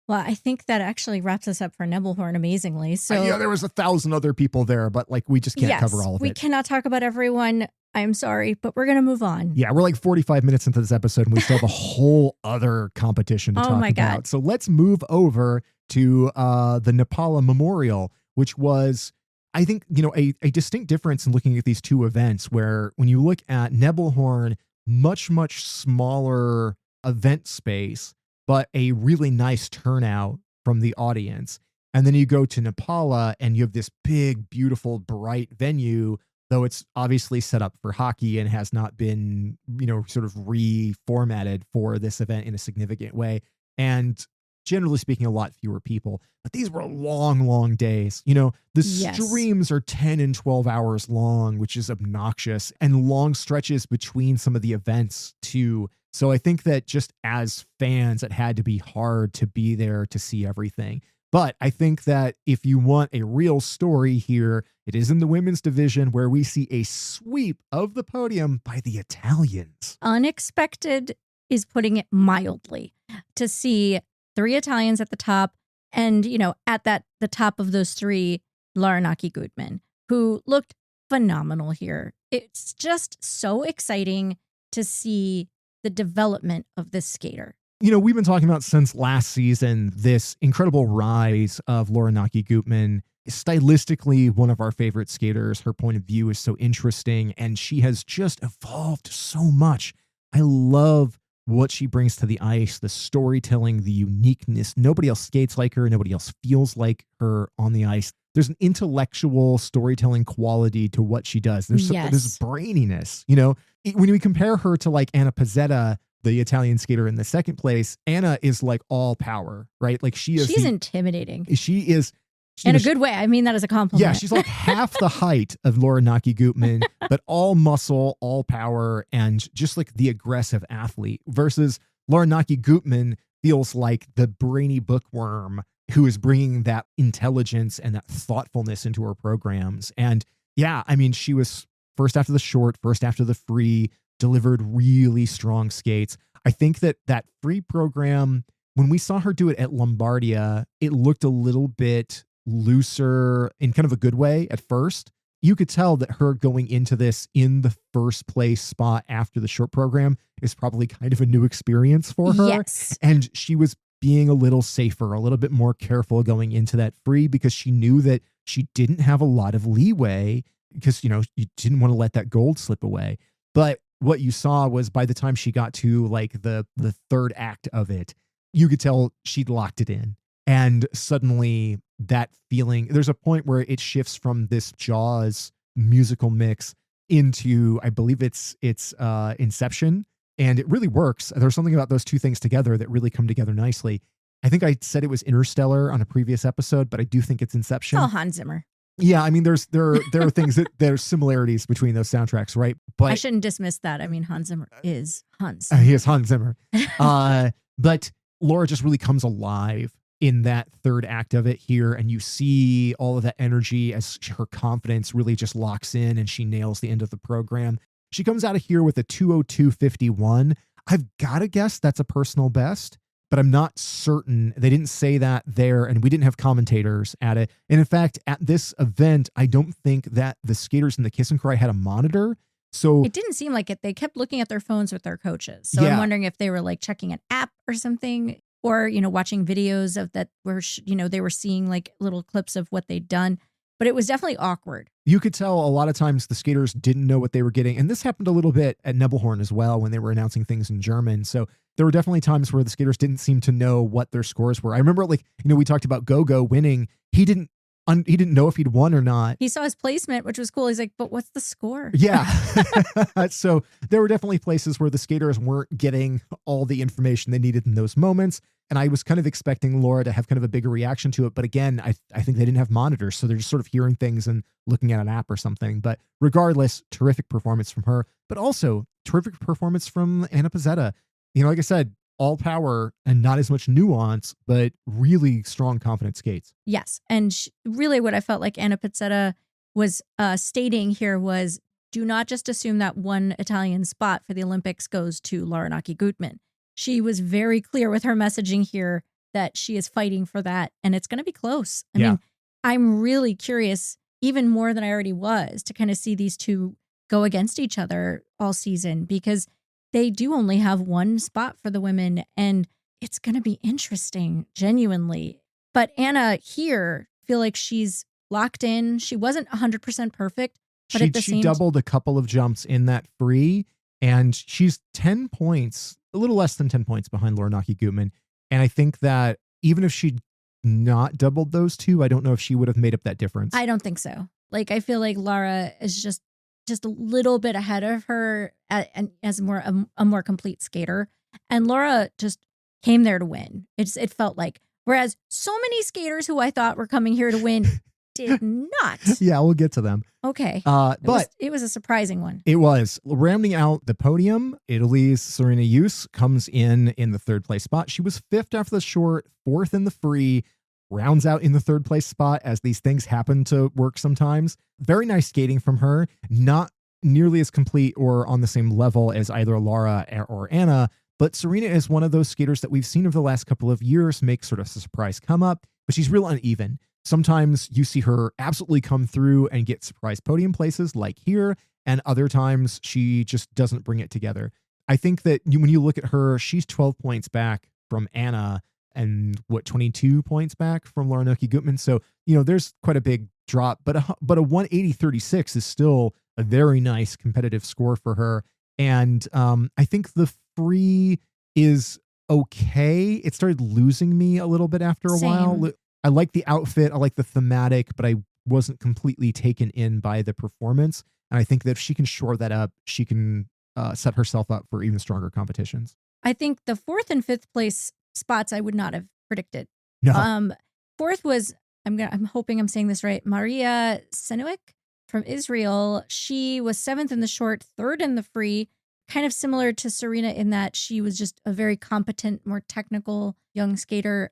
Well, I think that actually wraps us up for Nebelhorn amazingly. So yeah, there was 1,000 other people there, but like we just can't cover all of it. We cannot talk about everyone. I'm sorry, but we're going to move on. Yeah, we're like 45 minutes into this episode and we still have a whole other competition to talk about. God. So let's move over to the Nepela Memorial, which was, I think, a distinct difference in looking at these two events, where when you look at Nebelhorn, much, much smaller event space, but a really nice turnout from the audience. And then you go to Nepela and you have this big, beautiful, bright venue, though it's obviously set up for hockey and has not been, sort of reformatted for this event in a significant way. And generally speaking, a lot fewer people. But these were long, long days. The streams are 10 and 12 hours long, which is obnoxious, and long stretches between some of the events too. So I think that just as fans, it had to be hard to be there to see everything. But I think that if you want a real story here, it is in the women's division, where we see a sweep of the podium by the Italians. Unexpected is putting it mildly, to see 3 Italians at the top, and, at the top of those 3, Lara Naki Gutmann, who looked phenomenal here. It's just so exciting to see the development of this skater. We've been talking about since last season this incredible rise of Lara Naki Gutmann. Stylistically, one of our favorite skaters. Her point of view is so interesting, and she has just evolved so much. I love what she brings to the ice, the storytelling, the uniqueness. Nobody else skates like her. Nobody else feels like her on the ice. There's an intellectual storytelling quality to what she does. There's this braininess. When we compare her to like Anna Pizzetta, the Italian skater in the second place, Anna is like all power, right? Like she's intimidating. She is. In a good way. I mean that as a compliment. Yeah, she's like half the height of Lara Naki Gutmann, but all muscle, all power, and just like the aggressive athlete, versus Lara Naki Gutmann feels like the brainy bookworm who is bringing that intelligence and that thoughtfulness into her programs. And yeah, she was first after the short, first after the free, delivered really strong skates. I think that free program, when we saw her do it at Lombardia, it looked a little bit looser in kind of a good way at first. You could tell that her going into this in the first place spot after the short program is probably kind of a new experience for her. Yes. And she was being a little safer, a little bit more careful going into that free, because she knew that she didn't have a lot of leeway, because, you didn't want to let that gold slip away. But what you saw was by the time she got to like the third act of it, you could tell she'd locked it in. And suddenly that feeling, there's a point where it shifts from this Jaws musical mix into, I believe it's Inception. And it really works. There's something about those two things together that really come together nicely. I think I said it was Interstellar on a previous episode, but I do think it's Inception. Oh, Hans Zimmer. Yeah, I mean, there are things there's similarities between those soundtracks, right? I But shouldn't dismiss that. I mean, Hans Zimmer is Hans he Zimmer. is Hans Zimmer. But Laura just really comes alive in that third act of it here, and you see all of that energy as her confidence really just locks in, and she nails the end of the program. She comes out of here with a 202.51. I've got to guess that's a personal best, but I'm not certain. They didn't say that there, and we didn't have commentators at it. And in fact, at this event, I don't think that the skaters in the Kiss and Cry had a monitor. So It didn't seem like it. They kept looking at their phones with their coaches. So Yeah. I'm wondering if they were like checking an app or something, or, watching videos of that where, they were seeing like little clips of what they'd done. But it was definitely awkward. you could tell a lot of times the skaters didn't know what they were getting. And this happened a little bit at Nebelhorn as well when they were announcing things in German. So there were definitely times where the skaters didn't seem to know what their scores were. I remember, we talked about Go-Go winning. He didn't know if he'd won or not. He saw his placement, which was cool. He's like, but what's the score? Yeah. So there were definitely places where the skaters weren't getting all the information they needed in those moments. And I was kind of expecting Laura to have kind of a bigger reaction to it. But again, I think they didn't have monitors. So they're just sort of hearing things and looking at an app or something. But regardless, terrific performance from her, but also terrific performance from Anna Pizzetta. Like I said, all power and not as much nuance, but really strong, confident skates. Yes. And really what I felt like Anna Pizzetta was stating here was, do not just assume that one Italian spot for the Olympics goes to Lara Naki Gutmann. She was very clear with her messaging here that she is fighting for that, and it's going to be close. I mean, I'm really curious, even more than I already was, to kind of see these two go against each other all season, because they do only have one spot for the women, and it's going to be interesting, genuinely. But Anna here, feel like she's locked in. She wasn't 100% perfect, but at the She same doubled a couple of jumps in that free, and she's 10 points, a little less than 10 points behind Lara Naki Gutmann. And I think that even if she'd not doubled those two, I don't know if she would have made up that difference. I don't think so. Like, I feel like Lara is just a little bit ahead of her and as a more complete skater. And Laura just came there to win. It felt like, whereas so many skaters who I thought were coming here to win did not. Yeah, we'll get to them. Okay. But it was a surprising one. it was rounding out the podium. Italy's Serena Yus comes in the third place spot. She was fifth after the short, fourth in the free, rounds out in the third place spot, as these things happen to work sometimes. Very nice skating from her. Not nearly as complete or on the same level as either Lara or Anna, but Serena is one of those skaters that we've seen over the last couple of years make sort of a surprise come up, but she's real uneven. Sometimes you see her absolutely come through and get surprise podium places like here, and other times she just doesn't bring it together. I think that when you look at her, she's 12 points back from Anna and 22 points back from Lara Naki Gutmann. So, there's quite a big drop, but a 180.36 is still a very nice competitive score for her. And I think the free is okay. It started losing me a little bit after a while. I like the outfit. I like the thematic, but I wasn't completely taken in by the performance. And I think that if she can shore that up, she can set herself up for even stronger competitions. I think the fourth and fifth place spots I would not have predicted. No. Fourth was, I'm hoping I'm saying this right, Maria Senuik from Israel. She was seventh in the short, third in the free, kind of similar to Serena in that she was just a very competent, more technical young skater.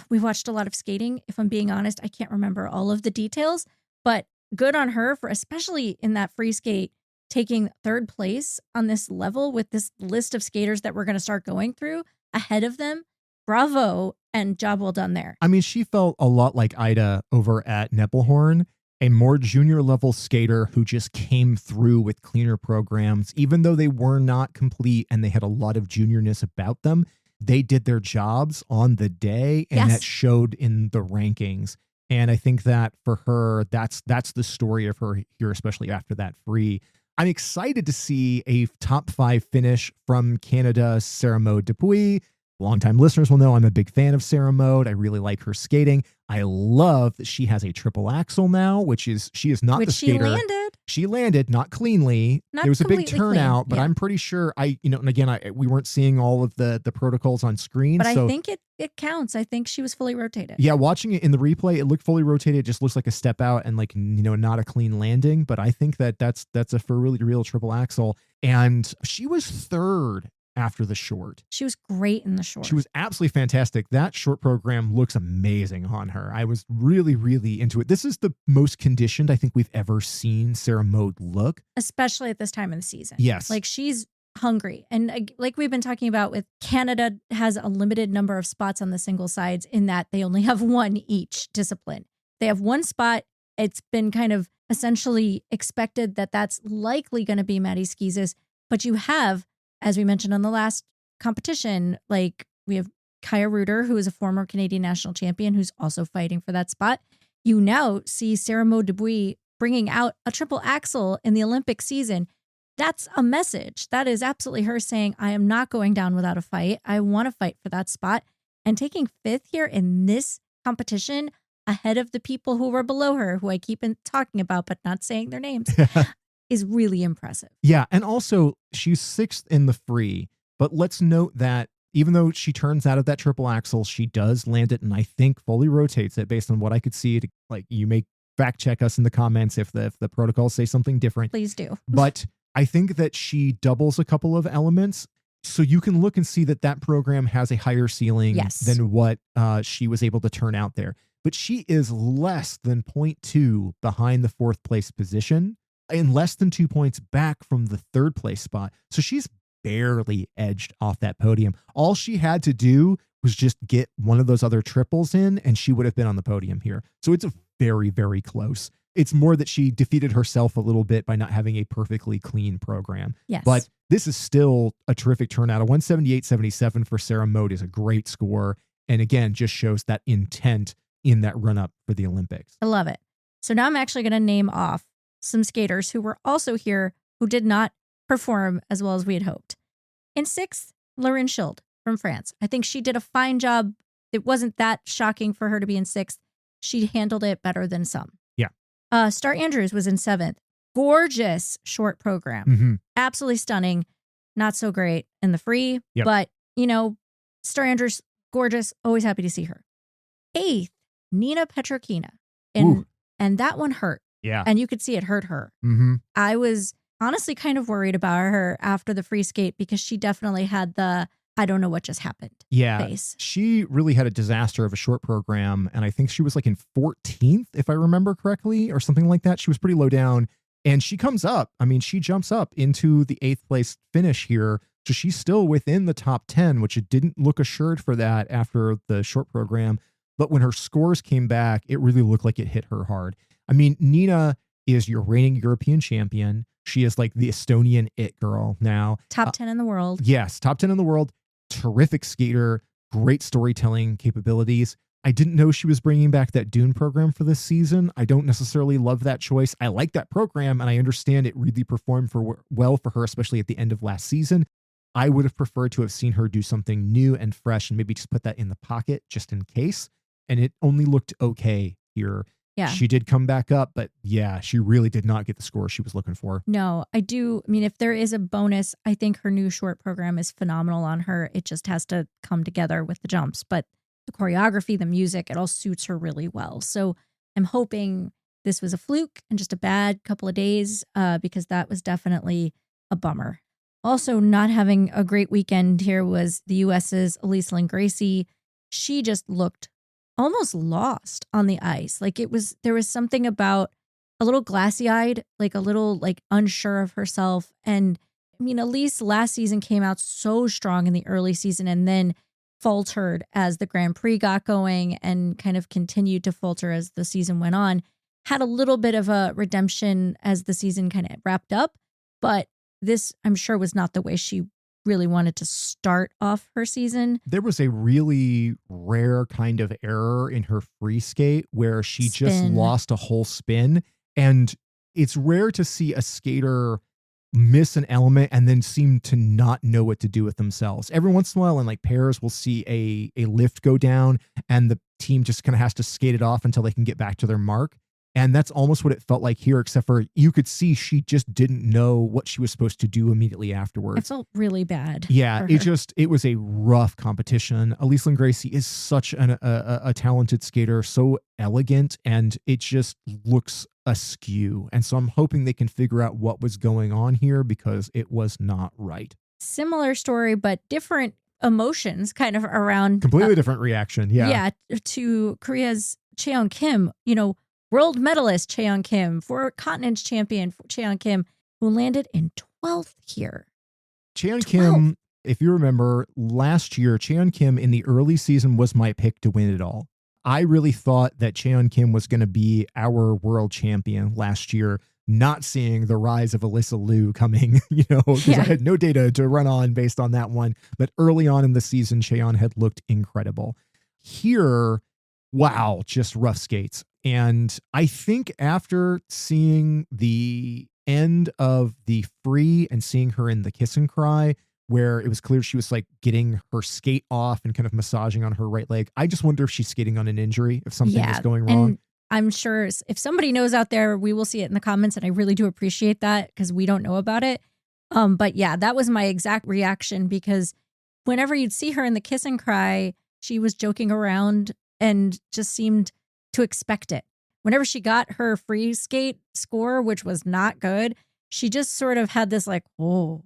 We watched a lot of skating. If I'm being honest, I can't remember all of the details, but good on her for, especially in that free skate, taking third place on this level with this list of skaters that we're going to start going through ahead of them. Bravo, and job well done there. I mean, she felt a lot like Ida over at Nebelhorn, a more junior level skater who just came through with cleaner programs. Even though they were not complete and they had a lot of juniorness about them, they did their jobs on the day, and that showed in the rankings. And I think that for her, that's the story of her here, especially after that free. I'm excited to see a top 5 finish from Canada's Sarah Maud Dupuis. Longtime listeners will know I'm a big fan of Sarah Maud. I really like her skating. I love that she has a triple axel now, she is not the skater. Which she landed. She landed not cleanly. Not there was a big completely clean, turnout, but yeah. I'm pretty sure and again, we weren't seeing all of the protocols on screen. But So I think it counts. I think she was fully rotated. yeah, watching it in the replay, it looked fully rotated. It just looks like a step out and not a clean landing. But I think that's a for really real triple axel. And she was third after the short. She was great in the short. She was absolutely fantastic. That short program looks amazing on her. I was really, really into it. This is the most conditioned I think we've ever seen Sarah Mode look. Especially at this time of the season. Yes. Like she's hungry. And like we've been talking about with Canada has a limited number of spots on the single sides in that they only have one each discipline. They have one spot. It's been kind of essentially expected that that's likely going to be Maddie Skeesis. But you have, as we mentioned on the last competition, like we have Kaya Reuter, who is a former Canadian national champion, who's also fighting for that spot. You now see Sarah Maud Dubuis bringing out a triple axel in the Olympic season. That's a message. That is absolutely her saying, I am not going down without a fight. I want to fight for that spot. And taking fifth here in this competition ahead of the people who were below her, who I keep talking about, but not saying their names, is really impressive. Yeah. And also, she's sixth in the free. But let's note that even though she turns out of that triple axel, she does land it and I think fully rotates it based on what I could see. Like, you may fact check us in the comments if the protocols say something different. Please do. But I think that she doubles a couple of elements. So you can look and see that program has a higher ceiling than what she was able to turn out there. But she is less than 0.2 behind the fourth place position and less than 2 points back from the third place spot. So she's barely edged off that podium. All she had to do was just get one of those other triples in and she would have been on the podium here. So it's very, very close. It's more that she defeated herself a little bit by not having a perfectly clean program. Yes. But this is still a terrific turnout. A 178.77 for Sarah Mode is a great score. And again, just shows that intent in that run up for the Olympics. I love it. So now I'm actually going to name off some skaters who were also here who did not perform as well as we had hoped. In sixth, Lauren Schild from France. I think she did a fine job. It wasn't that shocking for her to be in sixth. She handled it better than some. Yeah. Star Andrews was in seventh. Gorgeous short program. Mm-hmm. Absolutely stunning. Not so great in the free, Yep. but Star Andrews, gorgeous. Always happy to see her. Eighth, Nina Petrokina. And that one hurt. Yeah. And you could see it hurt her. Mm-hmm. I was honestly kind of worried about her after the free skate because she definitely had the I don't know what just happened face. She really had a disaster of a short program. And I think she was like in 14th, if I remember correctly, or something like that. She was pretty low down. And she comes up. I mean, she jumps up into the 8th place finish here. So she's still within the top 10, which it didn't look assured for that after the short program. But when her scores came back, it really looked like it hit her hard. I mean, Nina is your reigning European champion. She is like the Estonian it girl now. Top 10 in the world. Yes, top 10 in the world. Terrific skater, great storytelling capabilities. I didn't know she was bringing back that Dune program for this season. I don't necessarily love that choice. I like that program, and I understand it really performed well for her, especially at the end of last season. I would have preferred to have seen her do something new and fresh and maybe just put that in the pocket just in case. And it only looked okay here. Yeah. She did come back up, but yeah, she really did not get the score she was looking for. No, I mean, if there is a bonus, I think her new short program is phenomenal on her. It just has to come together with the jumps. But the choreography, the music, it all suits her really well. So I'm hoping this was a fluke and just a bad couple of days because that was definitely a bummer. Also, not having a great weekend here was the US's Elise Lynn Gracie. She just looked almost lost on the ice. Like there was something about a little glassy eyed, like a little like unsure of herself. And I mean, Elise last season came out so strong in the early season and then faltered as the Grand Prix got going and kind of continued to falter as the season went on. Had a little bit of a redemption as the season kind of wrapped up. But this, I'm sure, was not the way she really wanted to start off her season. There was a really rare kind of error in her free skate where she just lost a whole spin. And it's rare to see a skater miss an element and then seem to not know what to do with themselves. Every once in a while in like pairs, we'll see a lift go down and the team just kind of has to skate it off until they can get back to their mark. And that's almost what it felt like here, except for you could see she just didn't know what she was supposed to do immediately I afterwards. felt really bad. Yeah, for her. it was a rough competition. Elise Lynn Gracie is such a talented skater, so elegant, and it just looks askew. And so I'm hoping they can figure out what was going on here because it was not right. Similar story, but different emotions kind of around Completely different reaction. Yeah. to Korea's Cheon Kim, world medalist Cheon Kim, 4 continents champion Cheon Kim, who landed in 12th here. Cheon Kim, if you remember last year, Cheon Kim in the early season was my pick to win it all. I really thought that Cheon Kim was going to be our world champion last year, not seeing the rise of Alyssa Liu coming, because I had no data to run on based on that one. But early on in the season, Cheon had looked incredible. Here, wow, just rough skates. And I think after seeing the end of the free and seeing her in the kiss and cry, where it was clear she was like getting her skate off and kind of massaging on her right leg, I just wonder if she's skating on an injury, if something was going wrong. And I'm sure if somebody knows out there, we will see it in the comments. And I really do appreciate that because we don't know about it. But yeah, that was my exact reaction because whenever you'd see her in the kiss and cry, she was joking around and just seemed to expect it. Whenever she got her free skate score, which was not good, she just sort of had this like, whoa.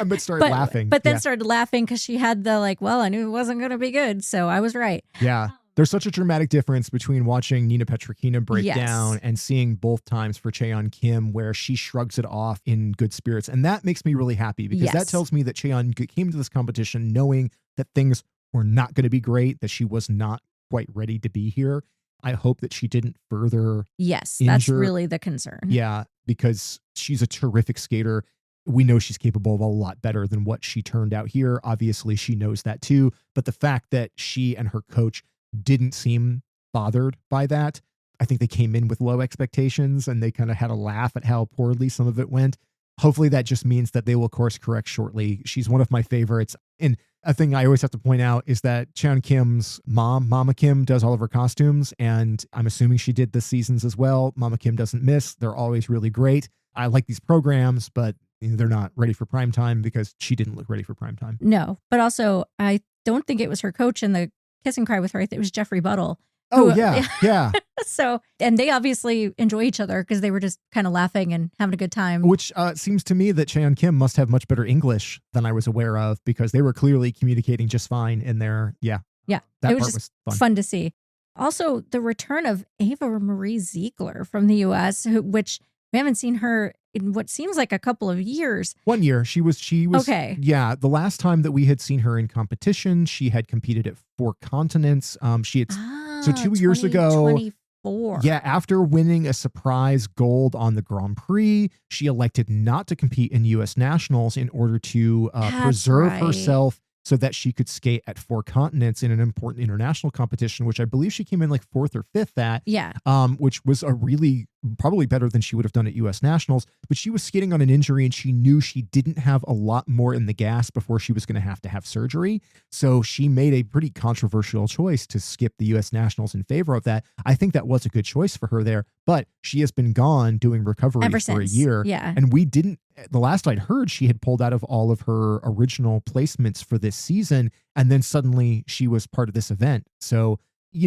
But started laughing. But then started laughing because she had the like, well, I knew it wasn't going to be good. So I was right. Yeah. There's such a dramatic difference between watching Nina Petrikina break down and seeing both times for Cheon Kim where she shrugs it off in good spirits. And that makes me really happy because that tells me that Cheon came to this competition knowing that things were not going to be great, that she was not quite ready to be here. I hope that she didn't further that's really the concern. Yeah, because she's a terrific skater. We know she's capable of a lot better than what she turned out here. Obviously, she knows that too. But the fact that she and her coach didn't seem bothered by that, I think they came in with low expectations and they kind of had a laugh at how poorly some of it went. Hopefully that just means that they will course correct shortly. She's one of my favorites. And a thing I always have to point out is that Cheon Kim's mom, Mama Kim, does all of her costumes. And I'm assuming she did this season's as well. Mama Kim doesn't miss. They're always really great. I like these programs, but they're not ready for prime time because she didn't look ready for prime time. No, but also I don't think it was her coach in the kiss and cry with her. I think it was Jeffrey Buttle. Oh, yeah. So, and they obviously enjoy each other because they were just kind of laughing and having a good time. Which seems to me that Cheon Kim must have much better English than I was aware of because they were clearly communicating just fine in there. Yeah. Yeah. That it was part just was fun to see. Also, the return of Ava Marie Ziegler from the U.S., which we haven't seen her in what seems like a couple of years. 1 year. She was okay. Yeah. The last time that we had seen her in competition, she had competed at 4 continents. She had, so 2 years ago, 2024. Yeah, after winning a surprise gold on the Grand Prix, she elected not to compete in U.S. Nationals in order to preserve herself so that she could skate at 4 continents in an important international competition, which I believe she came in like 4th or 5th at. Yeah. Which was a really probably better than she would have done at U.S. Nationals. But she was skating on an injury and she knew she didn't have a lot more in the gas before she was going to have surgery. So she made a pretty controversial choice to skip the U.S. Nationals in favor of that. I think that was a good choice for her there, but she has been gone doing recovery for a year. Yeah. And the last I'd heard, she had pulled out of all of her original placements for this season. And then suddenly she was part of this event. So, with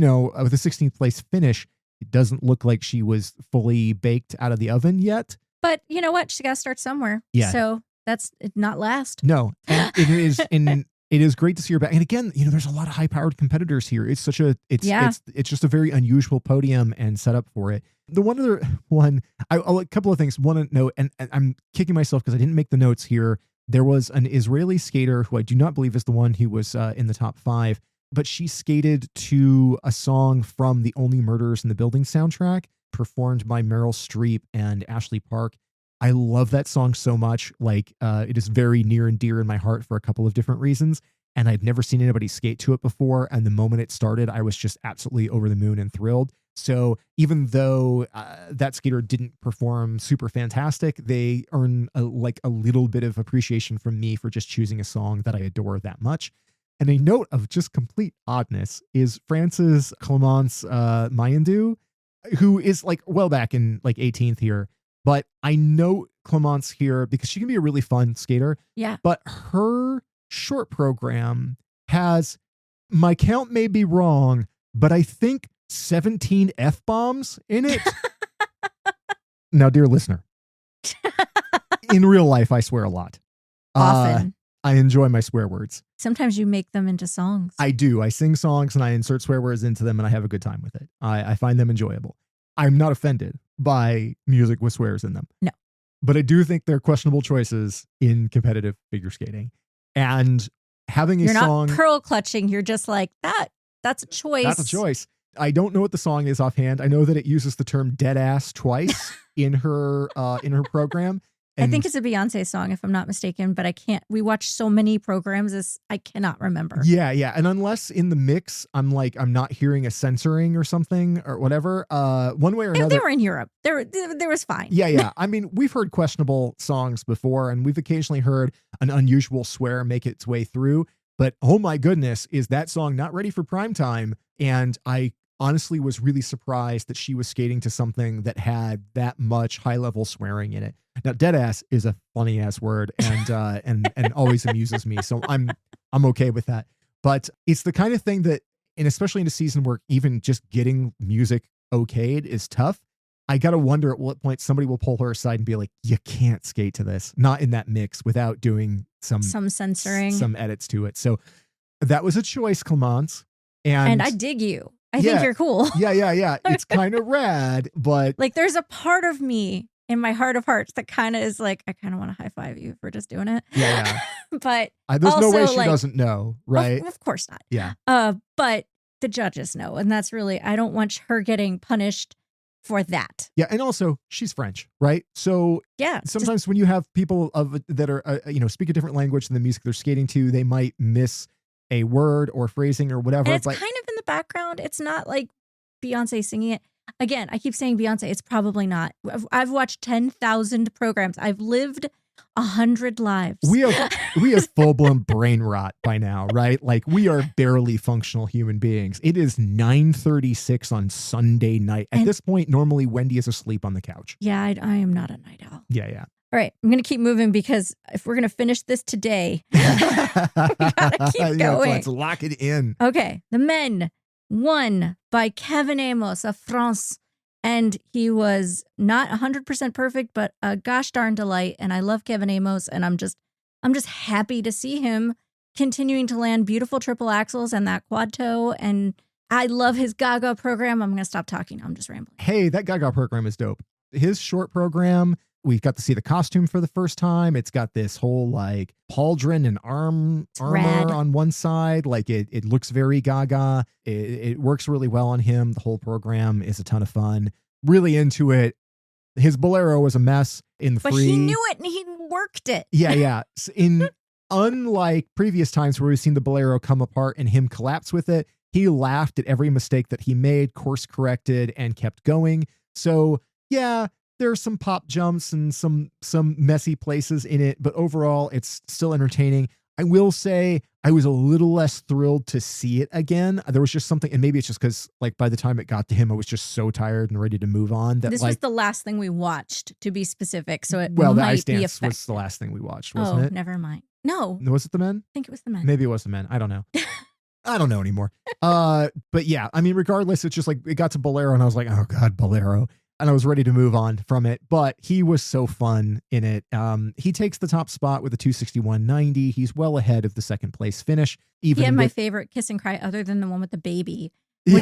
a 16th place finish, it doesn't look like she was fully baked out of the oven yet. But you know what? She got to start somewhere. Yeah. So that's not last. No. And it is great to see her back. And again, there's a lot of high powered competitors here. It's it's just a very unusual podium and setup for it. The one other one, a couple of things. One note, and I'm kicking myself because I didn't make the notes here. There was an Israeli skater who I do not believe is the one who was in the top 5, but she skated to a song from the Only Murders in the Building soundtrack, performed by Meryl Streep and Ashley Park. I love that song so much. Like, it is very near and dear in my heart for a couple of different reasons. And I'd never seen anybody skate to it before. And the moment it started, I was just absolutely over the moon and thrilled. So even though that skater didn't perform super fantastic, they earn a little bit of appreciation from me for just choosing a song that I adore that much. And a note of just complete oddness is France's Clémence Mayandou. who is like well back in like 18th here. But I know Clemence here because she can be a really fun skater. Yeah. But her short program has, my count may be wrong, but I think 17 F-bombs in it. Now, dear listener, in real life, I swear a lot. Often. I enjoy my swear words. Sometimes you make them into songs. I do. I sing songs and I insert swear words into them and I have a good time with it. I find them enjoyable. I'm not offended by music with swears in them. No. But I do think they're questionable choices in competitive figure skating. And having a song... You're not pearl clutching. You're just like, that's a choice. That's a choice. I don't know what the song is offhand. I know that it uses the term dead ass twice in her program. I think it's a Beyonce song, if I'm not mistaken, but I can't. We watch so many programs, I cannot remember. Yeah. And unless in the mix, I'm not hearing a censoring or something or whatever. One way or another. They were in Europe. There was fine. Yeah. I mean, we've heard questionable songs before, and we've occasionally heard an unusual swear make its way through. But oh my goodness, is that song not ready for prime time? And I honestly was really surprised that she was skating to something that had that much high level swearing in it. Now, deadass is a funny ass word and always amuses me. So I'm okay with that. But it's the kind of thing that, and especially in a season where even just getting music okayed is tough. I got to wonder at what point somebody will pull her aside and be like, you can't skate to this, not in that mix without doing some censoring, some edits to it. So that was a choice, Clemence. And I dig you. I think you're cool. Yeah. It's kind of rad, but like there's a part of me in my heart of hearts that kind of is like, I kind of want to high five you for just doing it. Yeah. But there's also, no way she doesn't know, right? Of course not. Yeah. But the judges know, and that's really, I don't want her getting punished for that. Yeah, and also she's French, right? So yeah, sometimes when you have people that are speak a different language than the music they're skating to, they might miss a word or phrasing or whatever. And it's kind of in the background. It's not like Beyonce singing it. Again, I keep saying Beyonce. It's probably not. I've watched 10,000 programs. I've lived 100 lives. We have full blown brain rot by now, right? Like we are barely functional human beings. It is 9:36 on Sunday night. At this point, normally Wendy is asleep on the couch. Yeah, I am not a night owl. Yeah. All right, I'm going to keep moving because if we're going to finish this today, we gotta keep going. Let's lock it in. Okay, the men won by Kevin Amos of France. And he was not 100% perfect, but a gosh darn delight. And I love Kevin Amos, and I'm just happy to see him continuing to land beautiful triple axels and that quad toe. And I love his Gaga program. I'm going to stop talking. I'm just rambling. Hey, that Gaga program is dope. His short program, we got to see the costume for the first time. It's got this whole like pauldron and armor rad on one side. Like it looks very Gaga. It works really well on him. The whole program is a ton of fun. Really into it. His bolero was a mess in the free. But he knew it and he worked it. Yeah. Unlike previous times where we've seen the bolero come apart and him collapse with it, he laughed at every mistake that he made, course corrected, and kept going. So yeah, there's some pop jumps and some messy places in it, but overall it's still entertaining. I will say I was a little less thrilled to see it again. There was just something, and maybe it's just because like by the time it got to him, I was just so tired and ready to move on. That this was the last thing we watched, to be specific. So it the Ice might be Dance affected. was the last thing we watched, wasn't it? Never mind. No. Was it the men? I think it was the men. Maybe it was the men. I don't know. I don't know anymore. But yeah, I mean, regardless, it's just like it got to Bolero and I was like, oh God, Bolero. And I was ready to move on from it, but he was so fun in it. He takes the top spot with a 261.90. He's well ahead of the second place finish. Even he had my favorite kiss and cry other than the one with the baby. Yeah.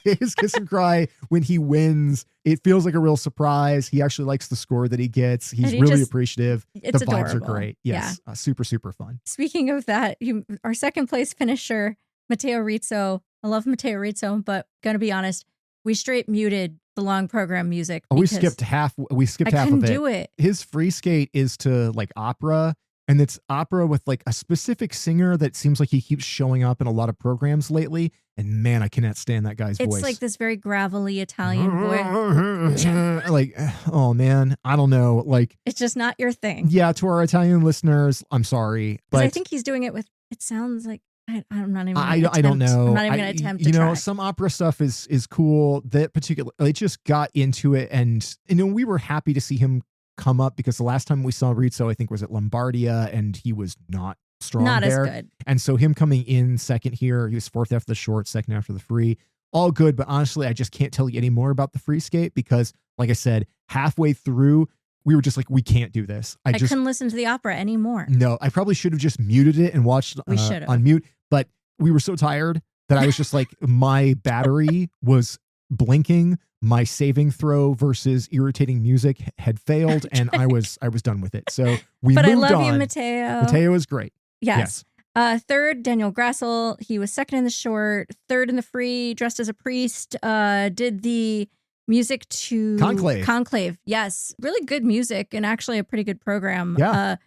His kiss and cry when he wins, it feels like a real surprise. He actually likes the score that he gets. He's really appreciative. It's the vibes adorable. are great. Yes. Yeah. Super, super fun. Speaking of that, our second place finisher, Matteo Rizzo. I love Matteo Rizzo, but gonna be honest, we straight muted the long program music. We skipped half. We skipped half of it. I couldn't do it. His free skate is to like opera, and it's opera with like a specific singer that seems like he keeps showing up in a lot of programs lately. And man, I cannot stand that guy's voice. It's like this very gravelly Italian voice. Like, oh man, I don't know. Like, it's just not your thing. Yeah, to our Italian listeners, I'm sorry, but I think he's doing it with. It sounds like I'm not even. I don't know. I'm not even going to attempt to try. Some opera stuff is cool. That particular, it just got into it, and we were happy to see him come up because the last time we saw Rizzo, I think, was at Lombardia, and he was not strong Not there. as good. And so him coming in second here, he was fourth after the short, second after the free. All good, but honestly, I just can't tell you any more about the free skate because, like I said, halfway through, we were just like, we can't do this. I just couldn't listen to the opera anymore. No, I probably should have just muted it and watched on mute, but we were so tired that I was just like, my battery was blinking. My saving throw versus irritating music had failed, and I was done with it. So we but moved on. I love you, Matteo. Matteo is great. Yes. Third, Daniel Grassel. He was second in the short, third in the free, dressed as a priest. Did the music to Conclave. Yes. Really good music and actually a pretty good program. Yeah.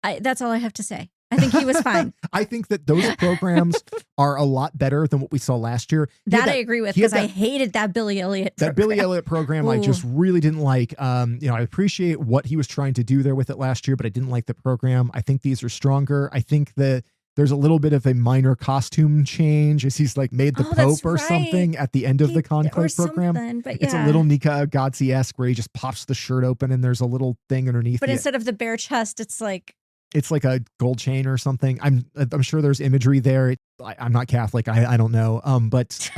That's all I have to say. I think he was fine. I think that those programs are a lot better than what we saw last year. I agree with because I hated that Billy Elliot program. That Billy Elliot program I just really didn't like. I appreciate what he was trying to do there with it last year, but I didn't like the program. I think these are stronger. I think that there's a little bit of a minor costume change as he's like made the Pope or something at the end of the Conclave program. But it's a little Nika Agazzi-esque where he just pops the shirt open and there's a little thing underneath. But instead of the bare chest, it's like a gold chain or something. I'm sure there's imagery there. I'm not Catholic. I don't know. But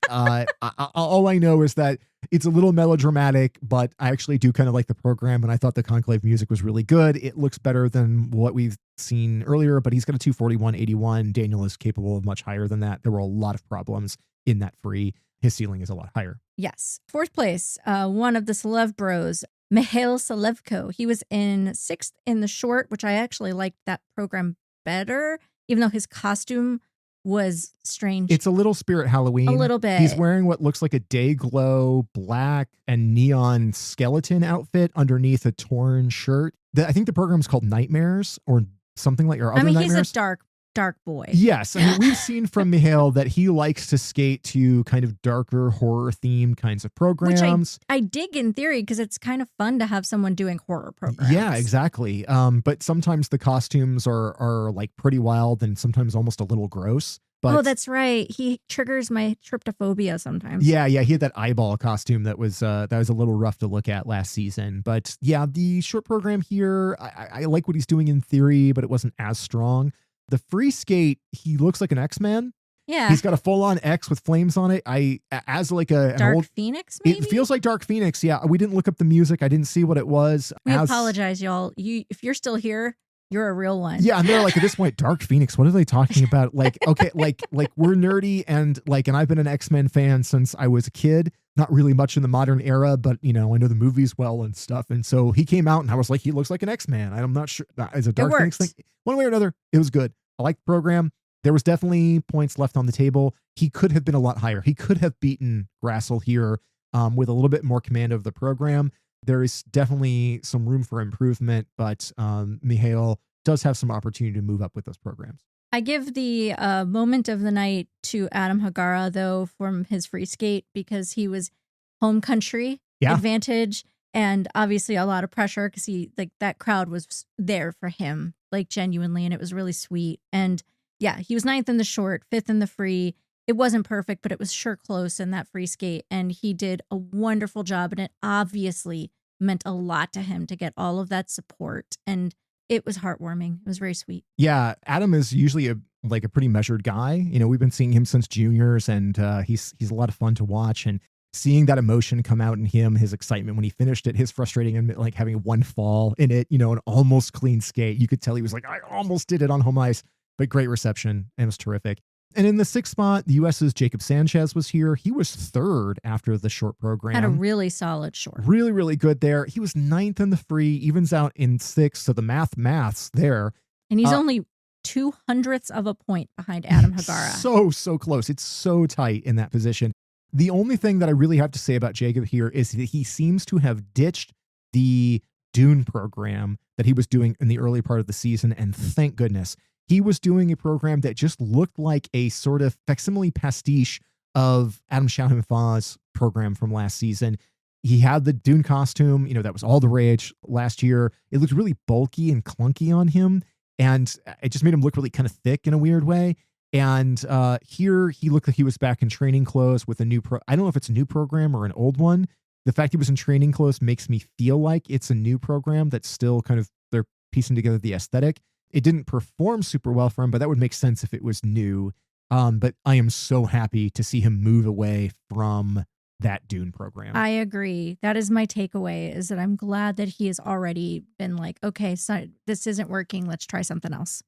all I know is that it's a little melodramatic, but I actually do kind of like the program. And I thought the Conclave music was really good. It looks better than what we've seen earlier, but he's got a 241.81. Daniel is capable of much higher than that. There were a lot of problems in that free. His ceiling is a lot higher. Yes. Fourth place, one of the Celev bros, Mihail Salevko. He was in sixth in the short, which I actually liked that program better, even though his costume was strange. It's a little Spirit Halloween. A little bit. He's wearing what looks like a day glow black and neon skeleton outfit underneath a torn shirt. I think the program's called Nightmares or something like, or other Nightmares. He's a dark boy. Yes. We've seen from Mihail that he likes to skate to kind of darker horror themed kinds of programs. Which I dig in theory because it's kind of fun to have someone doing horror programs. Yeah, exactly. But sometimes the costumes are like pretty wild and sometimes almost a little gross. But that's right. He triggers my tryptophobia sometimes. Yeah. He had that eyeball costume that was a little rough to look at last season. But yeah, the short program here, I like what he's doing in theory, but it wasn't as strong. The free skate, he looks like an X-Man. Yeah. He's got a full-on X with flames on it. As like an Dark old Phoenix, maybe? It feels like Dark Phoenix. Yeah. We didn't look up the music. I didn't see what it was. We apologize, y'all. If you're still here, you're a real one. Yeah, and they're like, at this point, Dark Phoenix, what are they talking about? Like, okay, like we're nerdy and I've been an X-Men fan since I was a kid. Not really much in the modern era, but I know the movies well and stuff. And so he came out and I was like, he looks like an X-Man. I'm not sure. Is a Dark Phoenix thing? One way or another, it was good. I liked the program. There was definitely points left on the table. He could have been a lot higher. He could have beaten Grassel here with a little bit more command of the program. There is definitely some room for improvement, but Mihail does have some opportunity to move up with those programs. I give the moment of the night to Adam Hagara, though, from his free skate, because he was home country advantage and obviously a lot of pressure because that crowd was there for him, genuinely, and it was really sweet. And yeah, he was ninth in the short, fifth in the free. It wasn't perfect, but it was sure close in that free skate. And he did a wonderful job. And it obviously meant a lot to him to get all of that support. And it was heartwarming. It was very sweet. Yeah. Adam is usually a pretty measured guy. We've been seeing him since juniors and he's a lot of fun to watch. And seeing that emotion come out in him, his excitement when he finished it, his frustrating and having one fall in it, an almost clean skate. You could tell he was like, I almost did it on home ice, but great reception and it was terrific. And in the sixth spot, the US's Jacob Sanchez was here. He was third after the short program. Had a really solid short. Really, really good there. He was ninth in the free, evens out in sixth. So the maths there. And he's only 0.02 of a point behind Adam Hagara. So close. It's so tight in that position. The only thing that I really have to say about Jacob here is that he seems to have ditched the Dune program that he was doing in the early part of the season. And thank goodness. He was doing a program that just looked like a sort of facsimile pastiche of Adam Shaham-Fa's program from last season. He had the Dune costume, that was all the rage last year. It looked really bulky and clunky on him. And it just made him look really kind of thick in a weird way. And here he looked like he was back in training clothes with a new I don't know if it's a new program or an old one. The fact he was in training clothes makes me feel like it's a new program that's still kind of, they're piecing together the aesthetic. It didn't perform super well for him, but that would make sense if it was new. But I am so happy to see him move away from that Dune program. I agree. That is my takeaway, is that I'm glad that he has already been like, okay, so this isn't working. Let's try something else.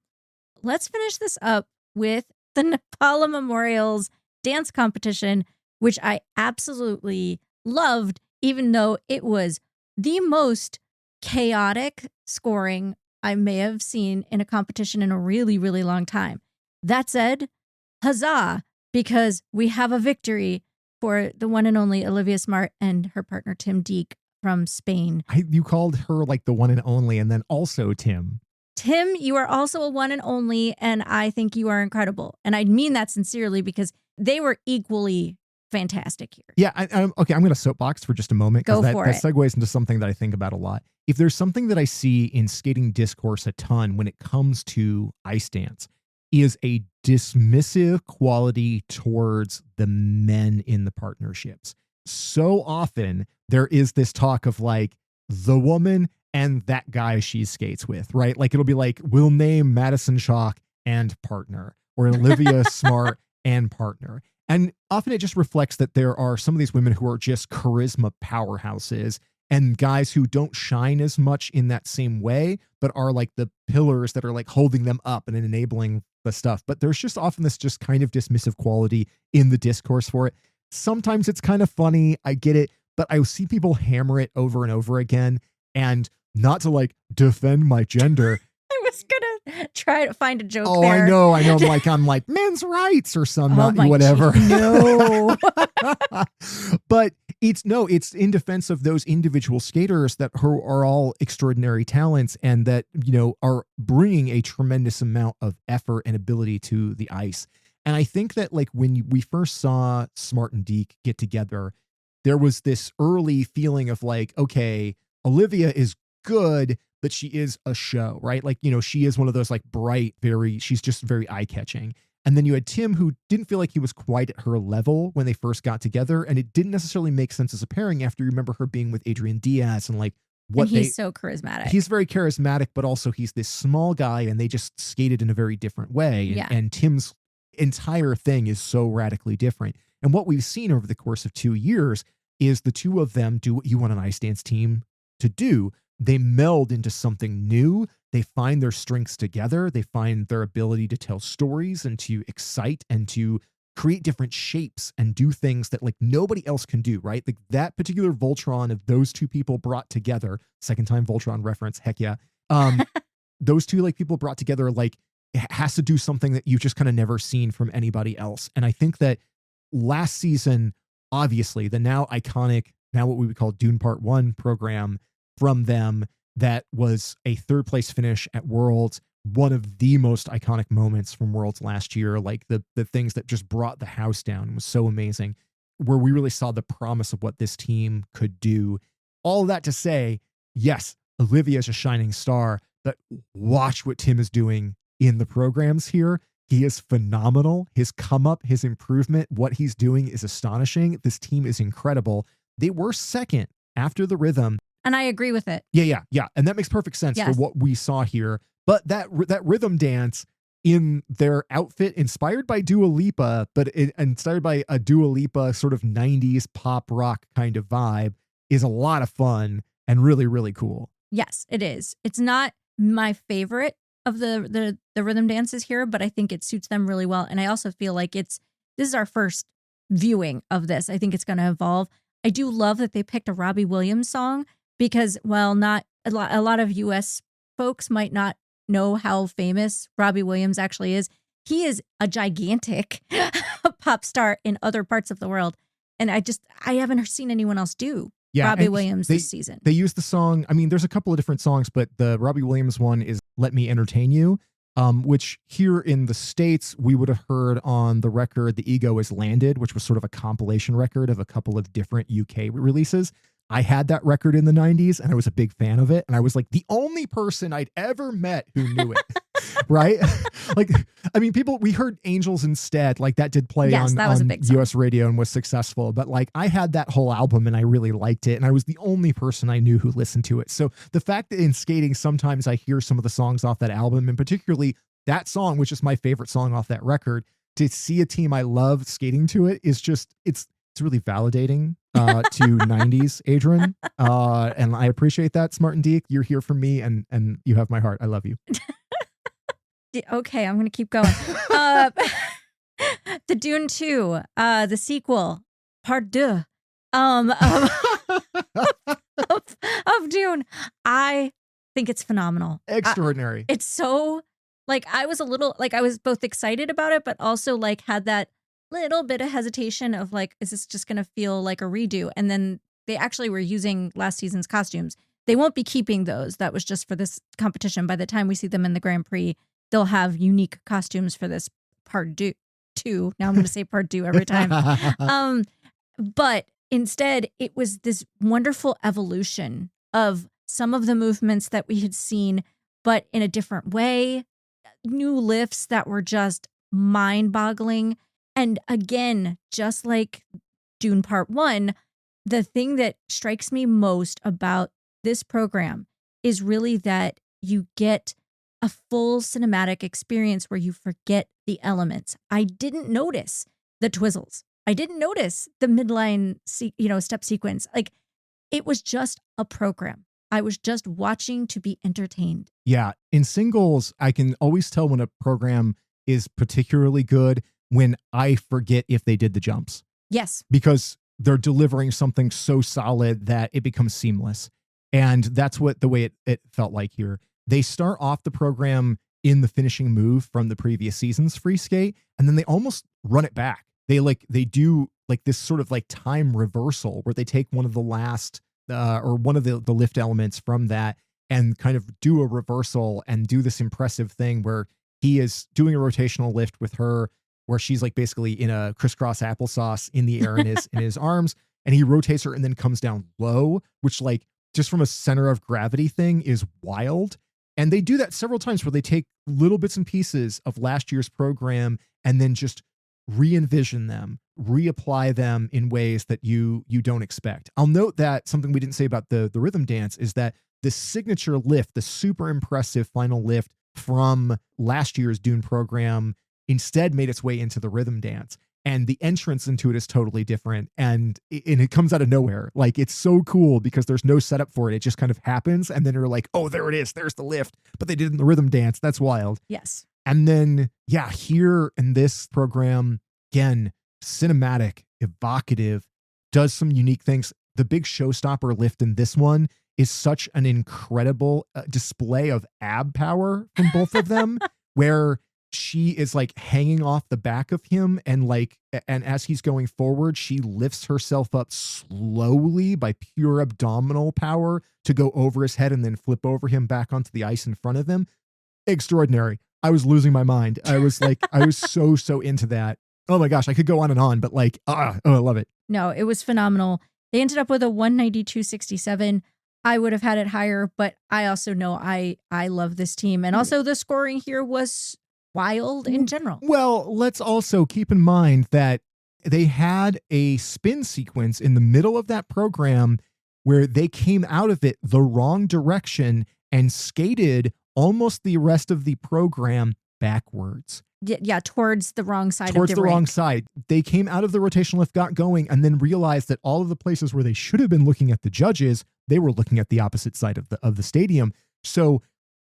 Let's finish this up with the Nepela Memorials dance competition, which I absolutely loved, even though it was the most chaotic scoring I may have seen in a competition in a really, really long time. That said, huzzah, because we have a victory for the one and only Olivia Smart and her partner Tim Dieck from Spain. You called her like the one and only, and then also Tim. Tim, you are also a one and only, and I think you are incredible. And I mean that sincerely, because they were equally fantastic here. Yeah, okay, I'm going to soapbox for just a moment. Go that, for that it. segues into something that I think about a lot. If there's something that I see in skating discourse a ton when it comes to ice dance, is a dismissive quality towards the men in the partnerships. So often there is this talk of like the woman and that guy she skates with, right? Like it'll be like, we'll name Madison Chalk and partner, or Olivia Smart and partner. And often it just reflects that there are some of these women who are just charisma powerhouses, and guys who don't shine as much in that same way, but are like the pillars that are like holding them up and enabling the stuff. But there's just often this just kind of dismissive quality in the discourse for it. Sometimes it's kind of funny, I get it, but I see people hammer it over and over again. And not to like defend my gender. I was gonna try to find a joke. Oh, there. I know. I'm like men's rights or some Oh whatever. No. But it's in defense of those individual skaters that are all extraordinary talents, and that, are bringing a tremendous amount of effort and ability to the ice. And I think that like when we first saw Smart and Dieck get together, there was this early feeling of like, okay, Olivia is good, but she is a show, right? Like, she is one of those like bright, she's just very eye-catching. And then you had Tim, who didn't feel like he was quite at her level when they first got together. And it didn't necessarily make sense as a pairing after you remember her being with Adrian Diaz and like what and he's so charismatic. He's very charismatic, but also he's this small guy, and they just skated in a very different way. And Tim's entire thing is so radically different. And what we've seen over the course of 2 years is the two of them do what you want an ice dance team to do. They meld into something new. They find their strengths together. They find their ability to tell stories and to excite and to create different shapes and do things that like nobody else can do, right? Like that particular Voltron of those two people brought together, second time Voltron reference, heck yeah. Those two like people brought together, like it has to do something that you've just kind of never seen from anybody else. And I think that last season, obviously the now iconic, now what we would call Dune Part 1 program from them, that was a third place finish at Worlds, one of the most iconic moments from Worlds last year, like the things that just brought the house down, was so amazing, where we really saw the promise of what this team could do. All of that to say, yes, Olivia is a shining star, but watch what Tim is doing in the programs here. He is phenomenal. His come up, his improvement, what he's doing is astonishing. This team is incredible. They were second after the rhythm. And I agree with it. Yeah. And that makes perfect sense for what we saw here. But that rhythm dance in their outfit, inspired by Dua Lipa, but inspired by a Dua Lipa sort of 90s pop rock kind of vibe, is a lot of fun and really, really cool. Yes, it is. It's not my favorite of the rhythm dances here, but I think it suits them really well. And I also feel like this is our first viewing of this. I think it's going to evolve. I do love that they picked a Robbie Williams song, because while not a lot of US folks might not know how famous Robbie Williams actually is, he is a gigantic pop star in other parts of the world. And I haven't seen anyone else do Robbie Williams this season. They use the song. I mean, there's a couple of different songs, but the Robbie Williams one is Let Me Entertain You, which here in the States, we would have heard on the record The Ego Is Landed, which was sort of a compilation record of a couple of different UK releases. I had that record in the 90s and I was a big fan of it. And I was like the only person I'd ever met who knew it. Right? Like, I mean, we heard Angels instead, like that did play Yes, on, that was a big song. US radio and was successful. But like, I had that whole album and I really liked it. And I was the only person I knew who listened to it. So the fact that in skating, sometimes I hear some of the songs off that album, and particularly that song, which is my favorite song off that record, to see a team I love skating to it is just, it's really validating to 90s Adrian. And I appreciate that, Smart Dieck. You're here for me and you have my heart. I love you. Okay, I'm going to keep going. The Dune 2, the sequel, part 2 of Dune. I think it's phenomenal. Extraordinary. It's so, like, I was both excited about it, but also like had that little bit of hesitation of like, is this just going to feel like a redo? And then they actually were using last season's costumes. They won't be keeping those. That was just for this competition. By the time we see them in the Grand Prix, they'll have unique costumes for this part 2. Now I'm going to say part 2 every time. But instead, it was this wonderful evolution of some of the movements that we had seen, but in a different way. New lifts that were just mind-boggling. And again, just like Dune Part 1, the thing that strikes me most about this program is really that you get a full cinematic experience where you forget the elements. I didn't notice the twizzles. I didn't notice the midline, step sequence. Like, it was just a program. I was just watching to be entertained. Yeah. In singles, I can always tell when a program is particularly good when I forget if they did the jumps. Yes. Because they're delivering something so solid that it becomes seamless. And that's the way it felt like here. They start off the program in the finishing move from the previous season's free skate, and then they almost run it back. They do like this sort of like time reversal where they take one of the last or one of the lift elements from that and kind of do a reversal and do this impressive thing where he is doing a rotational lift with her, where she's like basically in a crisscross applesauce in the air in his arms, and he rotates her and then comes down low, which like just from a center of gravity thing is wild. And they do that several times where they take little bits and pieces of last year's program and then just re-envision them, reapply them in ways that you don't expect. I'll note that something we didn't say about the rhythm dance is that the signature lift, the super impressive final lift from last year's Dune program, instead made its way into the rhythm dance. And the entrance into it is totally different. And it comes out of nowhere. Like, it's so cool because there's no setup for it. It just kind of happens. And then you're like, oh, there it is. There's the lift. But they did it in the rhythm dance. That's wild. Yes. And then, yeah, here in this program, again, cinematic, evocative, does some unique things. The big showstopper lift in this one is such an incredible display of ab power from both of them, where she is like hanging off the back of him and as he's going forward, she lifts herself up slowly by pure abdominal power to go over his head and then flip over him back onto the ice in front of him. Extraordinary. I was losing my mind. I was so into that. Oh my gosh, I could go on and on, but I love it. No, it was phenomenal. They ended up with a 192.67. I would have had it higher, but I also know I love this team. And also the scoring here was wild in general. Well, let's also keep in mind that they had a spin sequence in the middle of that program where they came out of it the wrong direction and skated almost the rest of the program backwards. Yeah, towards the wrong side towards of the the wrong rink. side. They came out of the rotational lift, got going, and then realized that all of the places where they should have been looking at the judges, they were looking at the opposite side of the stadium. So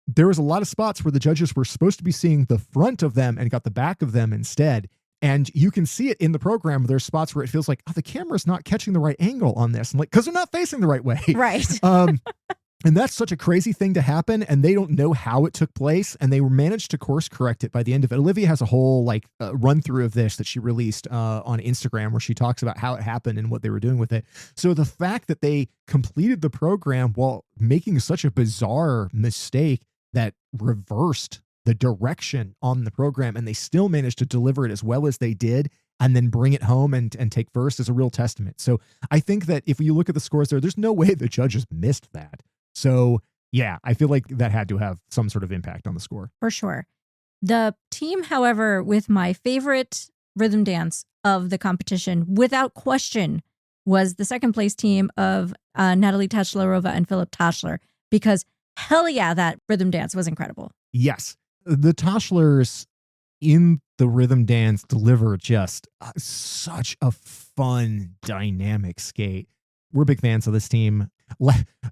there was a lot of spots where the judges were supposed to be seeing the front of them and got the back of them instead. And you can see it in the program. There's spots where it feels like, the camera's not catching the right angle on this. And because they're not facing the right way. Right. And that's such a crazy thing to happen. And they don't know how it took place. And they managed to course correct it by the end of it. Olivia has a whole run through of this that she released on Instagram, where she talks about how it happened and what they were doing with it. So the fact that they completed the program while making such a bizarre mistake that reversed the direction on the program, and they still managed to deliver it as well as they did and then bring it home and take first, is a real testament. So I think that if you look at the scores there's no way the judges missed that. So Yeah, I feel like that had to have some sort of impact on the score. For sure. The team, however, with my favorite rhythm dance of the competition, without question, was the second place team of Natalie Tachlerova and Philip Tashler, because hell yeah, that rhythm dance was incredible. Yes. The Tashlers in the rhythm dance deliver just such a fun, dynamic skate. We're big fans of this team.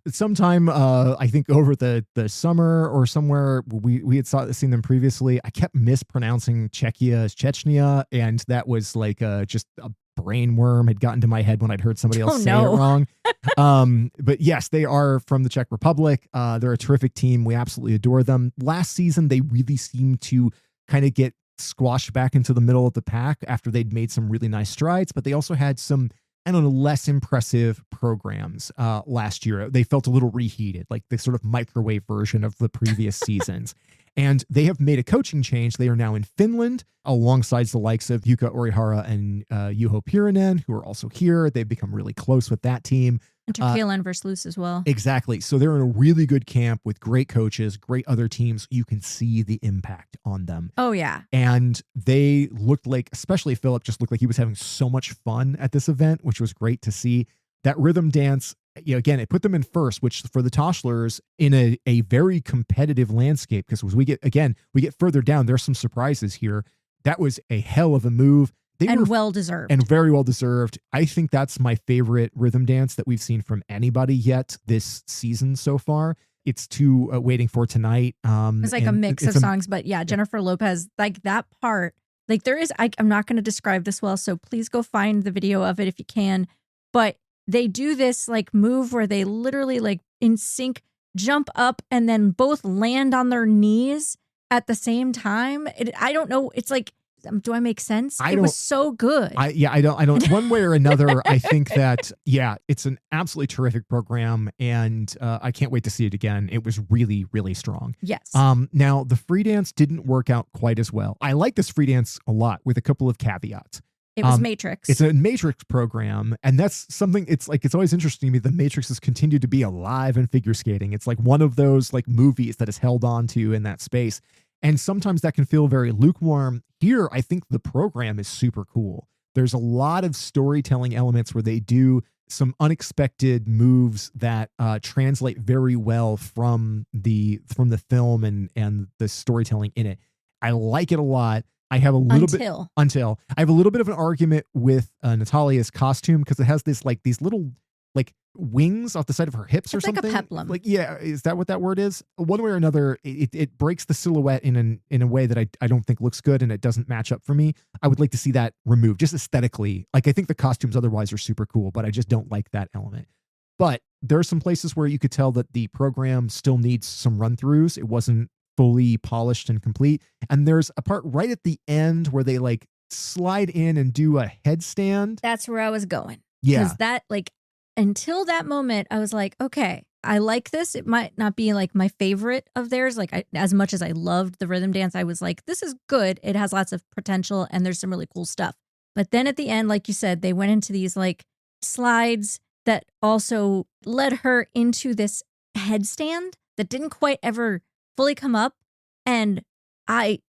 Sometime, I think over the summer or somewhere, we had seen them previously. I kept mispronouncing Czechia as Chechnya, and that was like just a brain worm had gotten to my head when I'd heard somebody else say it wrong. But yes, they are from the Czech Republic. They're a terrific team. We absolutely adore them. Last season, they really seemed to kind of get squashed back into the middle of the pack after they'd made some really nice strides, but they also had some, I don't know, less impressive programs last year. They felt a little reheated, like the sort of microwave version of the previous seasons. And they have made a coaching change. They are now in Finland alongside the likes of Jukka Orihara and Juho Pirinen, who are also here. They've become really close with that team. And Kaelan Versluis as well. Exactly. So they're in a really good camp with great coaches, great other teams. You can see the impact on them. Oh, yeah. And they looked like, especially Philip, just looked like he was having so much fun at this event, which was great to see. That rhythm dance, again, it put them in first, which for the Toshlers in a very competitive landscape, because as we get further down, there's some surprises here. That was a hell of a move. Well deserved. And very well deserved. I think that's my favorite rhythm dance that we've seen from anybody yet this season so far. It's to Waiting for Tonight. It's like a mix of songs, but yeah, Jennifer Lopez, like that part, like there is, I'm not going to describe this well, so please go find the video of it if you can. But they do this like move where they literally like in sync jump up and then both land on their knees at the same time. I don't know. It's like, do I make sense? It was so good. I don't. One way or another, I think that, yeah, it's an absolutely terrific program, and I can't wait to see it again. It was really, really strong. Yes. Now, the free dance didn't work out quite as well. I like this free dance a lot with a couple of caveats. It was Matrix. It's a Matrix program, and that's something, it's always interesting to me. The Matrix has continued to be alive in figure skating. It's like one of those like movies that is held on to in that space. And sometimes that can feel very lukewarm. Here, I think the program is super cool. There's a lot of storytelling elements where they do some unexpected moves that translate very well from the film and the storytelling in it. I like it a lot. I have a little bit I have a little bit of an argument with Natalia's costume, because it has this like these little like wings off the side of her hips or something. Like a peplum. Like, yeah, is that what that word is? One way or another, it breaks the silhouette in a way that I don't think looks good, and it doesn't match up for me. I would like to see that removed, just aesthetically. Like, I think the costumes otherwise are super cool, but I just don't like that element. But there are some places where you could tell that the program still needs some run-throughs. It wasn't fully polished and complete. And there's a part right at the end where they like slide in and do a headstand. That's where I was going. Yeah. Because that, like, until that moment, I was like, okay, I like this. It might not be like my favorite of theirs. Like, as much as I loved the rhythm dance, I was like, this is good. It has lots of potential and there's some really cool stuff. But then at the end, like you said, they went into these like slides that also led her into this headstand that didn't quite ever fully come up. And I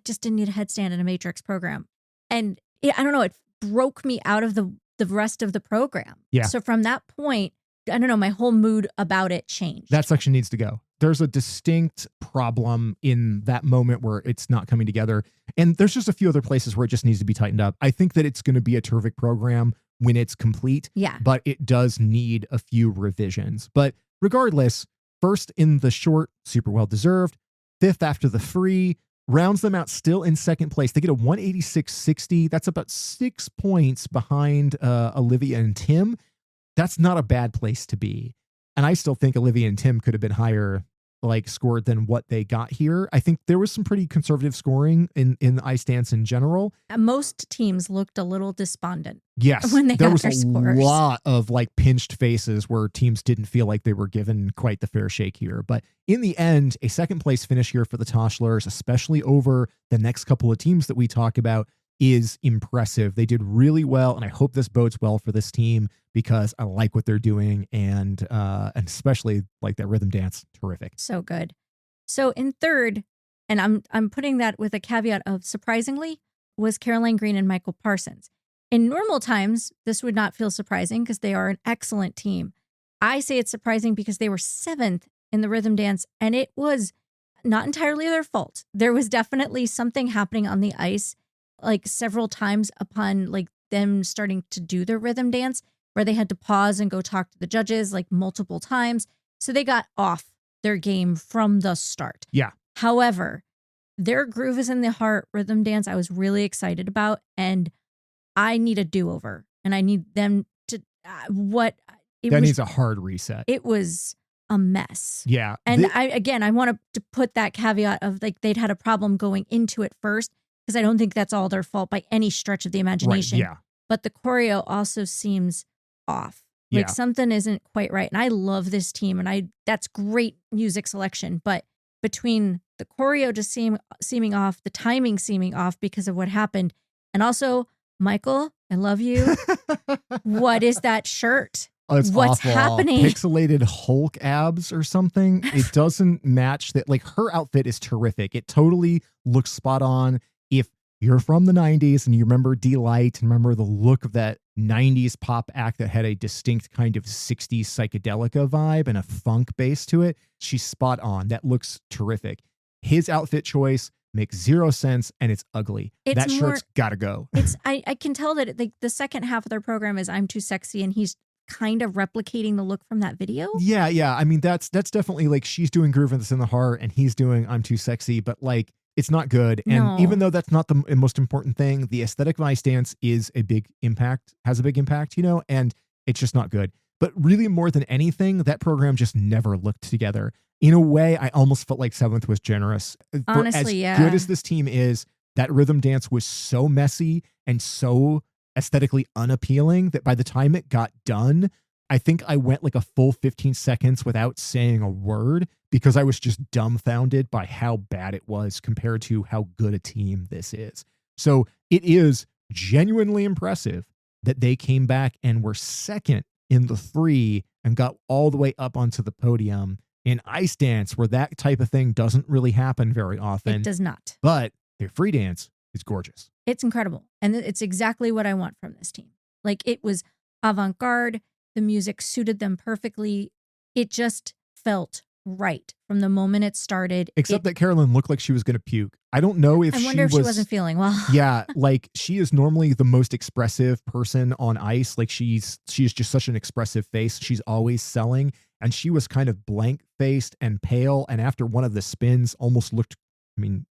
just didn't need a headstand in a Matrix program. And I don't know, it broke me out of the rest of the program. Yeah. So from that point, I don't know, my whole mood about it changed. That section needs to go. There's a distinct problem in that moment where it's not coming together. And there's just a few other places where it just needs to be tightened up. I think that it's going to be a terrific program when it's complete. Yeah. But it does need a few revisions. But regardless, first in the short, super well deserved. Fifth after the free, rounds them out still in second place. They get a 186.60. That's about 6 points behind Olivia and Tim. That's not a bad place to be. And I still think Olivia and Tim could have been higher scored than what they got here. I think there was some pretty conservative scoring in ice dance in general. Most teams looked a little despondent. Yes, when they there got was their a scores. lot of pinched faces where teams didn't feel like they were given quite the fair shake here. But in the end, a second place finish here for the Toshlers, especially over the next couple of teams that we talk about. is impressive. They did really well, and I hope this bodes well for this team because I like what they're doing, and especially like that rhythm dance, terrific. So good. So in third, and I'm putting that with a caveat of surprisingly, was Caroline Green and Michael Parsons. In normal times, this would not feel surprising because they are an excellent team. I say it's surprising because they were 7th in the rhythm dance, and it was not entirely their fault. There was definitely something happening on the ice, like several times upon like them starting to do their rhythm dance, where they had to pause and go talk to the judges like multiple times. So they got off their game from the start. Yeah. However, their Groove is in the Heart rhythm dance I was really excited about, and I need a do-over, and I need them to needs a hard reset. It was a mess. Yeah. And I want to put that caveat of like they'd had a problem going into it first, because I don't think that's all their fault by any stretch of the imagination. Right, yeah. But the choreo also seems off. Like something isn't quite right. And I love this team, and that's great music selection. But between the choreo just seeming off, the timing seeming off because of what happened, and also, Michael, I love you. What is that shirt? Oh, it's What's awful. happening? Pixelated Hulk abs or something. It doesn't match that. Like, her outfit is terrific. It totally looks spot on. If you're from the 90s and you remember Delight and remember the look of that 90s pop act that had a distinct kind of 60s psychedelica vibe and a funk base to it, she's spot on. That looks terrific. His outfit choice makes zero sense, and it's ugly. That shirt's gotta go. I can tell that like the second half of their program is I'm Too Sexy, and he's kind of replicating the look from that video. Yeah. I mean, that's definitely like she's doing Groove That's in the Heart and he's doing I'm Too Sexy, but like it's not good. And even though that's not the most important thing, the aesthetic of ice dance has a big impact, and it's just not good. But really, more than anything, that program just never looked together. In a way, I almost felt like 7th was generous. Honestly, as good as this team is, that rhythm dance was so messy and so aesthetically unappealing that by the time it got done, I think I went like a full 15 seconds without saying a word because I was just dumbfounded by how bad it was compared to how good a team this is. So it is genuinely impressive that they came back and were second in the 3 and got all the way up onto the podium in ice dance, where that type of thing doesn't really happen very often. It does not. But their free dance is gorgeous. It's incredible. And it's exactly what I want from this team. Like, it was avant-garde. The music suited them perfectly. It just felt right from the moment it started. Except that Carolyn looked like she was going to puke. I don't know if I wonder if she wasn't feeling well. Yeah, like she is normally the most expressive person on ice. Like she's just such an expressive face. She's always selling. And she was kind of blank-faced and pale. And after one of the spins, almost looked,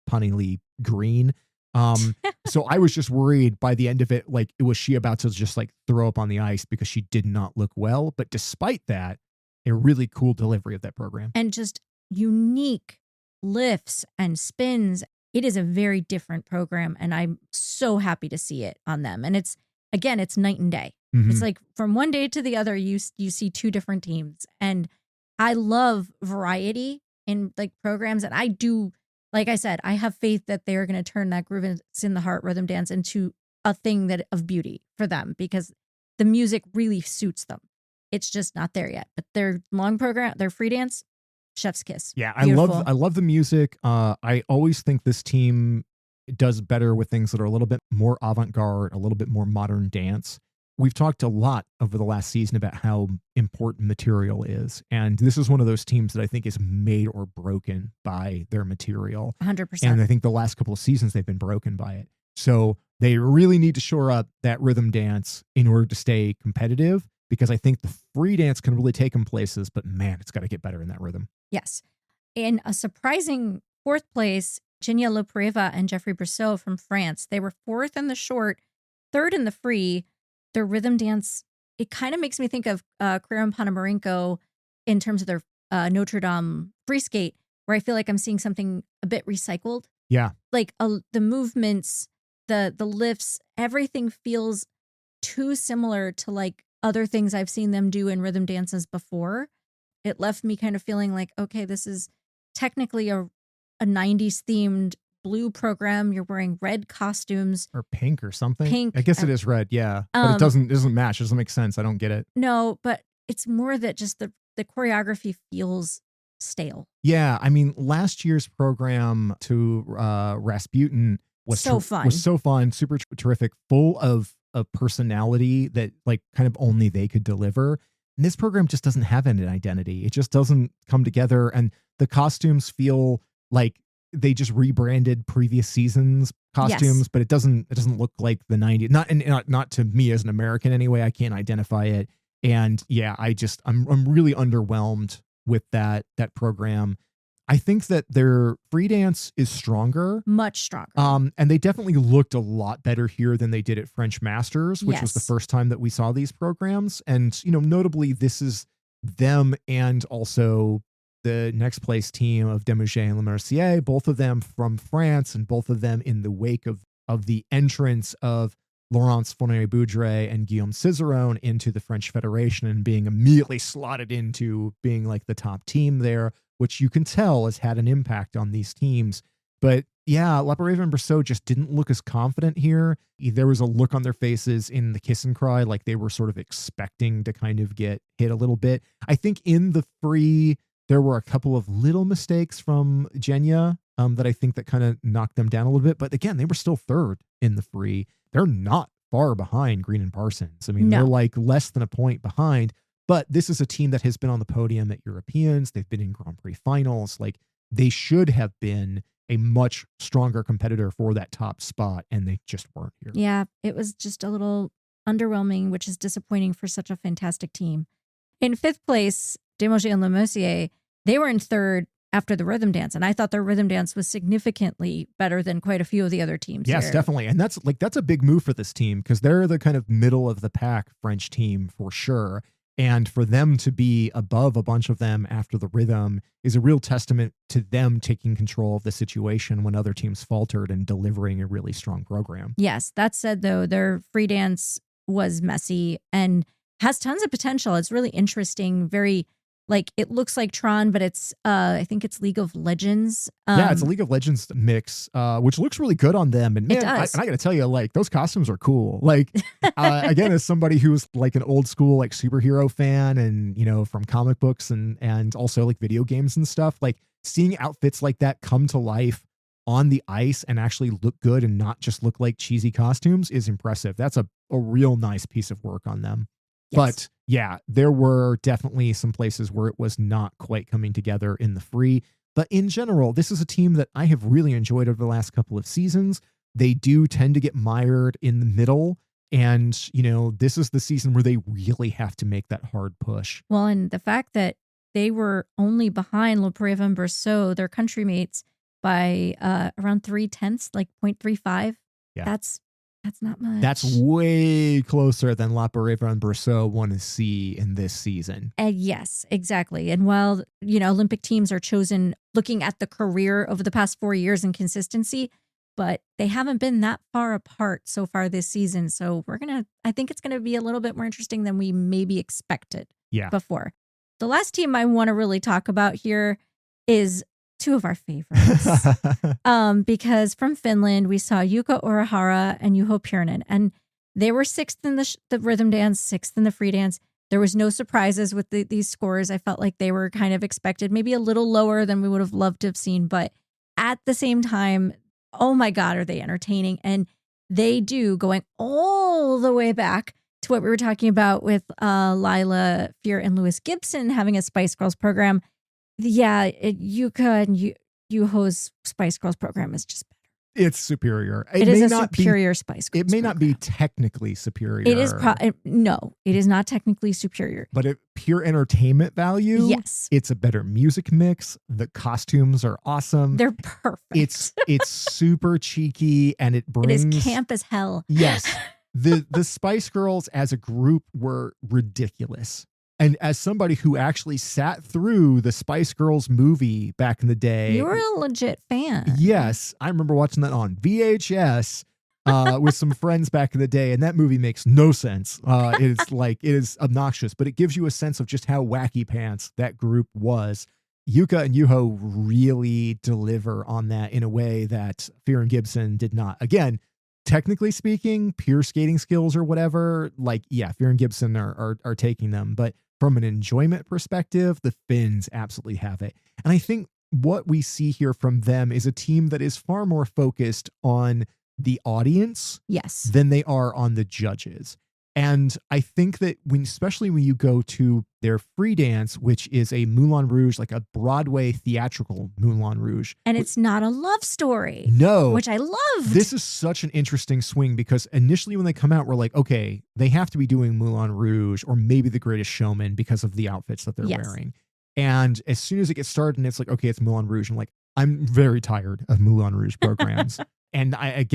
punningly green. So I was just worried by the end of it, like, was she about to just like throw up on the ice because she did not look well. But despite that, a really cool delivery of that program. And just unique lifts and spins. It is a very different program, and I'm so happy to see it on them. And it's night and day. Mm-hmm. It's like from one day to the other, you see two different teams. And I love variety in like programs. And I do, like I said, I have faith that they are going to turn that Groove That's in the Heart rhythm dance into a thing of beauty for them, because the music really suits them. It's just not there yet. But their long program, their free dance, chef's kiss. Yeah, Beautiful. I love the music. I always think this team does better with things that are a little bit more avant-garde, a little bit more modern dance. We've talked a lot over the last season about how important material is. And this is one of those teams that I think is made or broken by their material. 100%. And I think the last couple of seasons they've been broken by it. So they really need to shore up that rhythm dance in order to stay competitive, because I think the free dance can really take them places, but man, it's got to get better in that rhythm. Yes. In a surprising 4th place, Ginia Loprieva and Jeffrey Brosseau from France. They were 4th in the short, 3rd in the free. Their rhythm dance, it kind of makes me think of Kieran Ponomarenko in terms of their Notre Dame free skate, where I feel like I'm seeing something a bit recycled. Yeah. Like the movements, the lifts, everything feels too similar to like other things I've seen them do in rhythm dances before. It left me kind of feeling like, okay, this is technically a 90s themed blue program. You're wearing red costumes. Or pink or something. Pink. I guess it is red, yeah. But it doesn't match. It doesn't make sense. I don't get it. No, but it's more that just the choreography feels stale. Yeah, I mean, last year's program to Rasputin was so fun. Was so fun, super terrific, full of personality that like kind of only they could deliver. And this program just doesn't have an identity. It just doesn't come together, and the costumes feel like they just rebranded previous seasons costumes, Yes. but it doesn't look like the 90s. Not to me as an American anyway. I can't identify it. And yeah, I'm really underwhelmed with that program. I think that their free dance is stronger. Much stronger. And they definitely looked a lot better here than they did at French Masters, which was the Yes. first time that we saw these programs. And, notably this is them and also the next place team of Demouget and Le Mercier, both of them from France and both of them in the wake of the entrance of Laurence Fournier-Boudre and Guillaume Cizeron into the French Federation and being immediately slotted into being like the top team there, which you can tell has had an impact on these teams. But yeah, La Parade and Berceau just didn't look as confident here. There was a look on their faces in the kiss and cry, like they were sort of expecting to kind of get hit a little bit. I think in the free, there were a couple of little mistakes from Genya that I think that kind of knocked them down a little bit. But again, they were still third in the free. They're not far behind Green and Parsons. I mean, No. they're like less than a point behind. But this is a team that has been on the podium at Europeans. They've been in Grand Prix finals. Like they should have been a much stronger competitor for that top spot, and they just weren't here. Yeah, it was just a little underwhelming, which is disappointing for such a fantastic team. In fifth place, Demouget and Le Mercier, they were in third after the rhythm dance, and I thought their rhythm dance was significantly better than quite a few of the other teams. Yes, here. definitely. And that's a big move for this team because they're the kind of middle of the pack French team for sure. And for them to be above a bunch of them after the rhythm is a real testament to them taking control of the situation when other teams faltered and delivering a really strong program. Yes, that said, though, their free dance was messy and has tons of potential. It's really interesting, very like it looks like Tron, but it's I think it's League of Legends. Yeah, it's a League of Legends mix, which looks really good on them. And man, It does. I got to tell you, like those costumes are cool. Like again, as somebody who's like an old school like superhero fan, and from comic books and also like video games and stuff, like seeing outfits like that come to life on the ice and actually look good and not just look like cheesy costumes is impressive. That's a real nice piece of work on them. Yes. But yeah, there were definitely some places where it was not quite coming together in the free. But in general, this is a team that I have really enjoyed over the last couple of seasons. They do tend to get mired in the middle. And, this is the season where they really have to make that hard push. Well, and the fact that they were only behind Le Preuve and Berceau, their country mates, by around 0.3, like 0.35. Yeah. That's not much. That's way closer than La Parade and Berceau want to see in this season. Yes, exactly. And while, Olympic teams are chosen looking at the career over the past 4 years and consistency, but they haven't been that far apart so far this season. So I think it's going to be a little bit more interesting than we maybe expected before. The last team I want to really talk about here is two of our favorites. Because from Finland, we saw Yuka Orihara and Juho Purinen, and they were sixth in the rhythm dance, sixth in the free dance. There was no surprises with these scores. I felt like they were kind of expected, maybe a little lower than we would have loved to have seen. But at the same time, oh my God, are they entertaining? And they do, going all the way back to what we were talking about with Lila Fear and Lewis Gibson having a Spice Girls program. Yeah, Yuka and Yuho's Spice Girls program is just better. It's superior. It is a superior Spice Girls It may not be program. technically superior. It is no, it is not technically superior. But at pure entertainment value, Yes. it's a better music mix. The costumes are awesome. They're perfect. It's super cheeky, and it brings It is camp as hell. Yes. The Spice Girls as a group were ridiculous. And as somebody who actually sat through the Spice Girls movie back in the day. You were a legit fan. Yes. I remember watching that on VHS with some friends back in the day. And that movie makes no sense. It is obnoxious, but it gives you a sense of just how wacky pants that group was. Yuka and Yuho really deliver on that in a way that Fear and Gibson did not. Again, technically speaking, pure skating skills or whatever, like, yeah, Fear and Gibson are taking them. But from an enjoyment perspective, the Finns absolutely have it. And I think what we see here from them is a team that is far more focused on the audience Yes. than they are on the judges. And I think that especially when you go to their free dance, which is a Moulin Rouge, like a Broadway theatrical Moulin Rouge. And it's not a love story. No. Which I loved. This is such an interesting swing because initially when they come out, we're like, okay, they have to be doing Moulin Rouge or maybe The Greatest Showman because of the outfits that they're wearing. And as soon as it gets started and it's like, okay, it's Moulin Rouge, I'm like, I'm very tired of Moulin Rouge programs. And I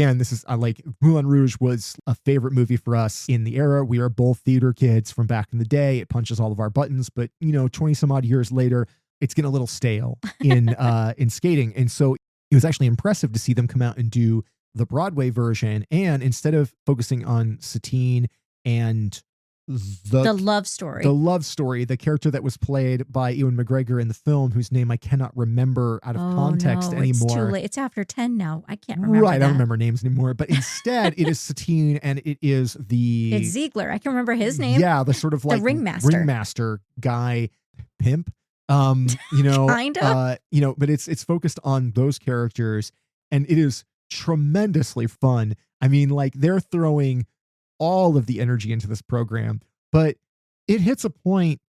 like Moulin Rouge was a favorite movie for us in the era. We are both theater kids from back in the day. It punches all of our buttons, but 20 some odd years later, it's getting a little stale in skating. And so it was actually impressive to see them come out and do the Broadway version. And instead of focusing on Satine and the love story, the character that was played by Ewan McGregor in the film, whose name I cannot remember out of context anymore. It's too late. It's after 10 now. I can't remember. Right, I don't remember names anymore. But instead, it is Satine, and it's Ziegler. I can remember his name. Yeah, the sort of like the ringmaster guy, pimp. Kinda. But it's focused on those characters, and it is tremendously fun. I mean, like they're throwing all of the energy into this program, but it hits a point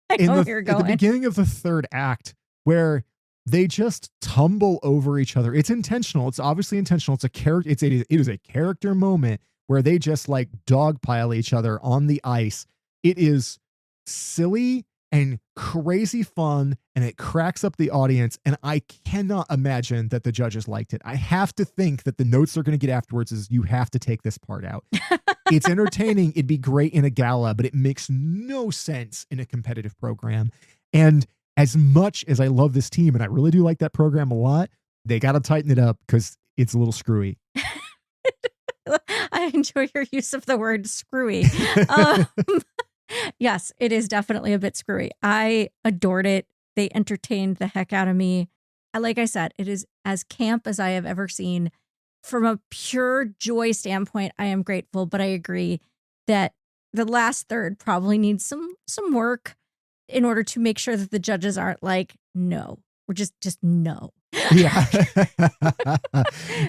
at the beginning of the third act where they just tumble over each other. It's intentional. It's obviously intentional. It's a character. It is a character moment where they just like dogpile each other on the ice. It is silly and crazy fun, and it cracks up the audience. And I cannot imagine that the judges liked it. I have to think that the notes they're going to get afterwards is you have to take this part out. It's entertaining. It'd be great in a gala, but it makes no sense in a competitive program. And as much as I love this team, and I really do like that program a lot, they got to tighten it up because it's a little screwy. I enjoy your use of the word screwy. Yes, it is definitely a bit screwy. I adored it. They entertained the heck out of me. Like I said, it is as camp as I have ever seen. From a pure joy standpoint, I am grateful, but I agree that the last third probably needs some work in order to make sure that the judges aren't like, no, we're just no. Yeah.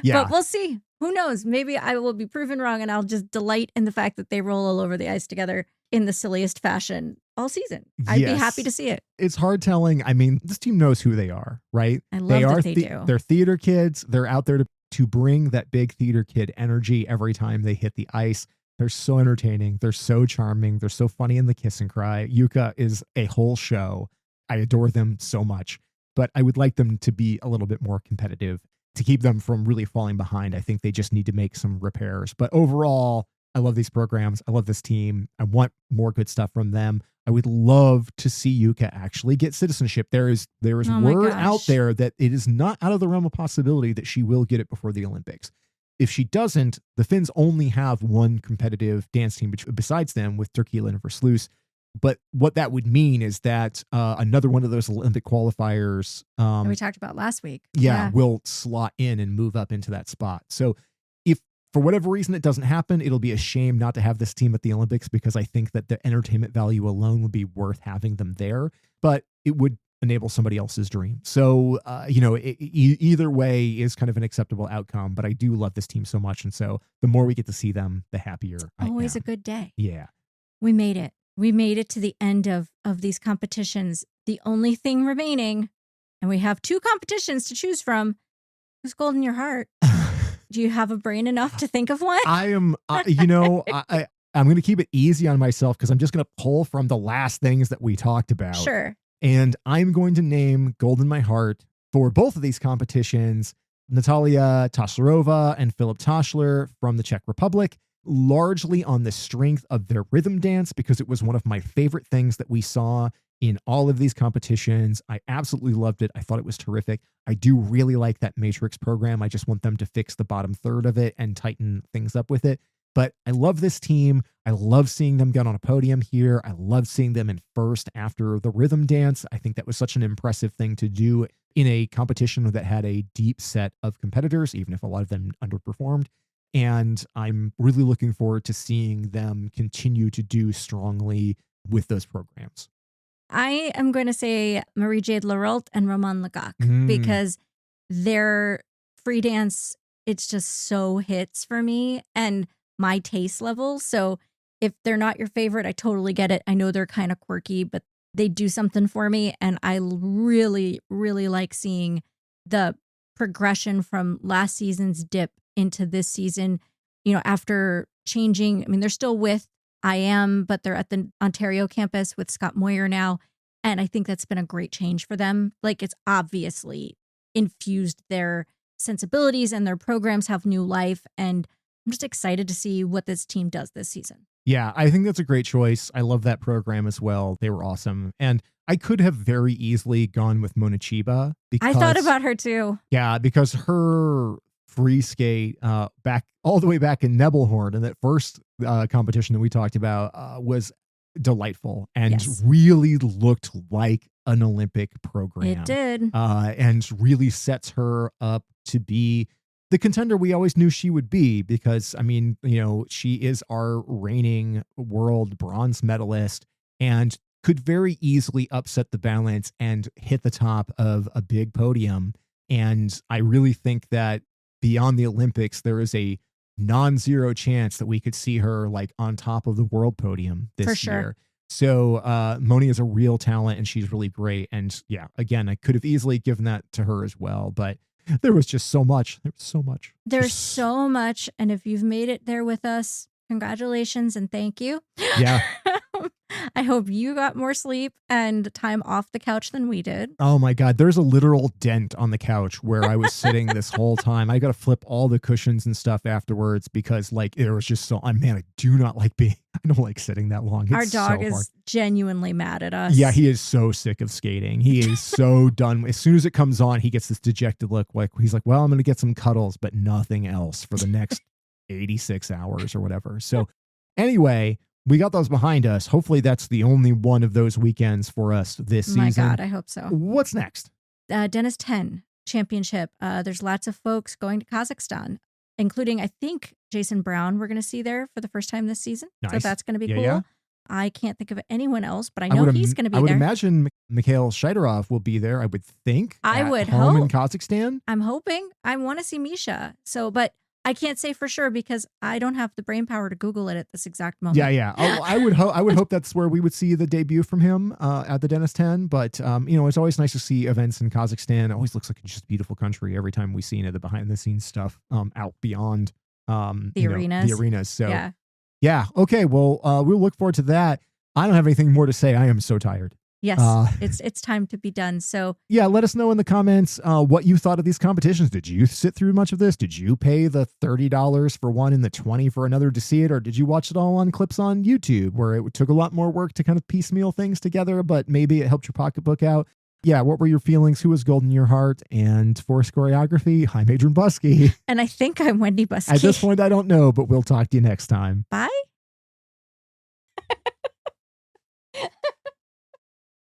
Yeah. But we'll see. Who knows? Maybe I will be proven wrong and I'll just delight in the fact that they roll all over the ice together in the silliest fashion all season. I'd be happy to see it. It's hard telling. I mean, this team knows who they are, right? I love that they do. They're theater kids. They're out there to bring that big theater kid energy every time they hit the ice. They're so entertaining. They're so charming. They're so funny in the kiss and cry. Yuka is a whole show. I adore them so much, but I would like them to be a little bit more competitive to keep them from really falling behind. I think they just need to make some repairs. But overall, I love these programs. I love this team. I want more good stuff from them. I would love to see Yuka actually get citizenship. There is word out there that it is not out of the realm of possibility that she will get it before the Olympics. If she doesn't, the Finns only have one competitive dance team besides them with Turkila and Versluis. But what that would mean is that another one of those Olympic qualifiers that we talked about last week. Will slot in and move up into that spot. So if for whatever reason it doesn't happen, it'll be a shame not to have this team at the Olympics because I think that the entertainment value alone would be worth having them there. But it would enable somebody else's dream. So, either way is kind of an acceptable outcome. But I do love this team so much. And so the more we get to see them, the happier I am. Always a good day. Yeah. We made it. We made it to the end of these competitions. The only thing remaining, and we have 2 competitions to choose from. Who's gold in your heart? Do you have a brain enough to think of one? I am, I'm going to keep it easy on myself because I'm just going to pull from the last things that we talked about. Sure. And I'm going to name gold in my heart for both of these competitions, Natalia Taslarova and Filip Toshler from the Czech Republic, largely on the strength of their rhythm dance, because it was one of my favorite things that we saw in all of these competitions. I absolutely loved it. I thought it was terrific. I do really like that Matrix program. I just want them to fix the bottom third of it and tighten things up with it. But I love this team. I love seeing them get on a podium here. I love seeing them in first after the rhythm dance. I think that was such an impressive thing to do in a competition that had a deep set of competitors, even if a lot of them underperformed. And I'm really looking forward to seeing them continue to do strongly with those programs. I am going to say Marie-Jade Laurent and Roman Legac because their free dance, it's just so hits for me and my taste level. So if they're not your favorite, I totally get it. I know they're kind of quirky, but they do something for me. And I really, really like seeing the progression from last season's dip into this season, after changing. I mean, they're still with I Am, but they're at the Ontario campus with Scott Moyer now. And I think that's been a great change for them. Like, it's obviously infused their sensibilities and their programs have new life. And I'm just excited to see what this team does this season. Yeah, I think that's a great choice. I love that program as well. They were awesome. And I could have very easily gone with Mona Chiba. I thought about her too. Yeah, because her free skate back all the way back in Nebelhorn and that first competition that we talked about was delightful and really looked like an Olympic program. It did. And really sets her up to be the contender we always knew she would be, because, I mean, she is our reigning world bronze medalist and could very easily upset the balance and hit the top of a big podium. And I really think that beyond the Olympics, there is a non-zero chance that we could see her like on top of the world podium this year. So Moni is a real talent and she's really great. And yeah, again, I could have easily given that to her as well, but there was just so much. There's so much. And if you've made it there with us, congratulations and thank you. Yeah. I hope you got more sleep and time off the couch than we did. Oh my God. There's a literal dent on the couch where I was sitting this whole time. I got to flip all the cushions and stuff afterwards because it was just so, man, I don't like sitting that long. It's Our dog so is hard. Genuinely mad at us. Yeah, he is so sick of skating. He is so done. As soon as it comes on, he gets this dejected look. Like he's like, well, I'm going to get some cuddles, but nothing else for the next 86 hours or whatever. So anyway, we got those behind us. Hopefully that's the only one of those weekends for us this season. My God, I hope so. What's next? Dennis 10 Championship. There's lots of folks going to Kazakhstan, including, I think, Jason Brown we're going to see there for the first time this season. Nice. So that's going to be cool. Yeah. I can't think of anyone else, but I know he's going to be there. I would imagine Mikhail Shidorov will be there, I would think. I would home hope. in Kazakhstan. I'm hoping. I want to see Misha. But I can't say for sure because I don't have the brain power to Google it at this exact moment. Yeah. I would hope that's where we would see the debut from him at the Dennis 10. But it's always nice to see events in Kazakhstan. It always looks like it's just a beautiful country every time we see the behind the scenes stuff out beyond the arenas. So yeah. Okay. Well, we'll look forward to that. I don't have anything more to say. I am so tired. Yes, it's time to be done. So yeah, let us know in the comments what you thought of these competitions. Did you sit through much of this? Did you pay the $30 for one and the $20 for another to see it? Or did you watch it all on clips on YouTube where it took a lot more work to kind of piecemeal things together, but maybe it helped your pocketbook out? Yeah, what were your feelings? Who was gold in your heart? And for choreography, I'm Adrian Buskey. And I think I'm Wendy Buskey. At this point, I don't know, but we'll talk to you next time. Bye.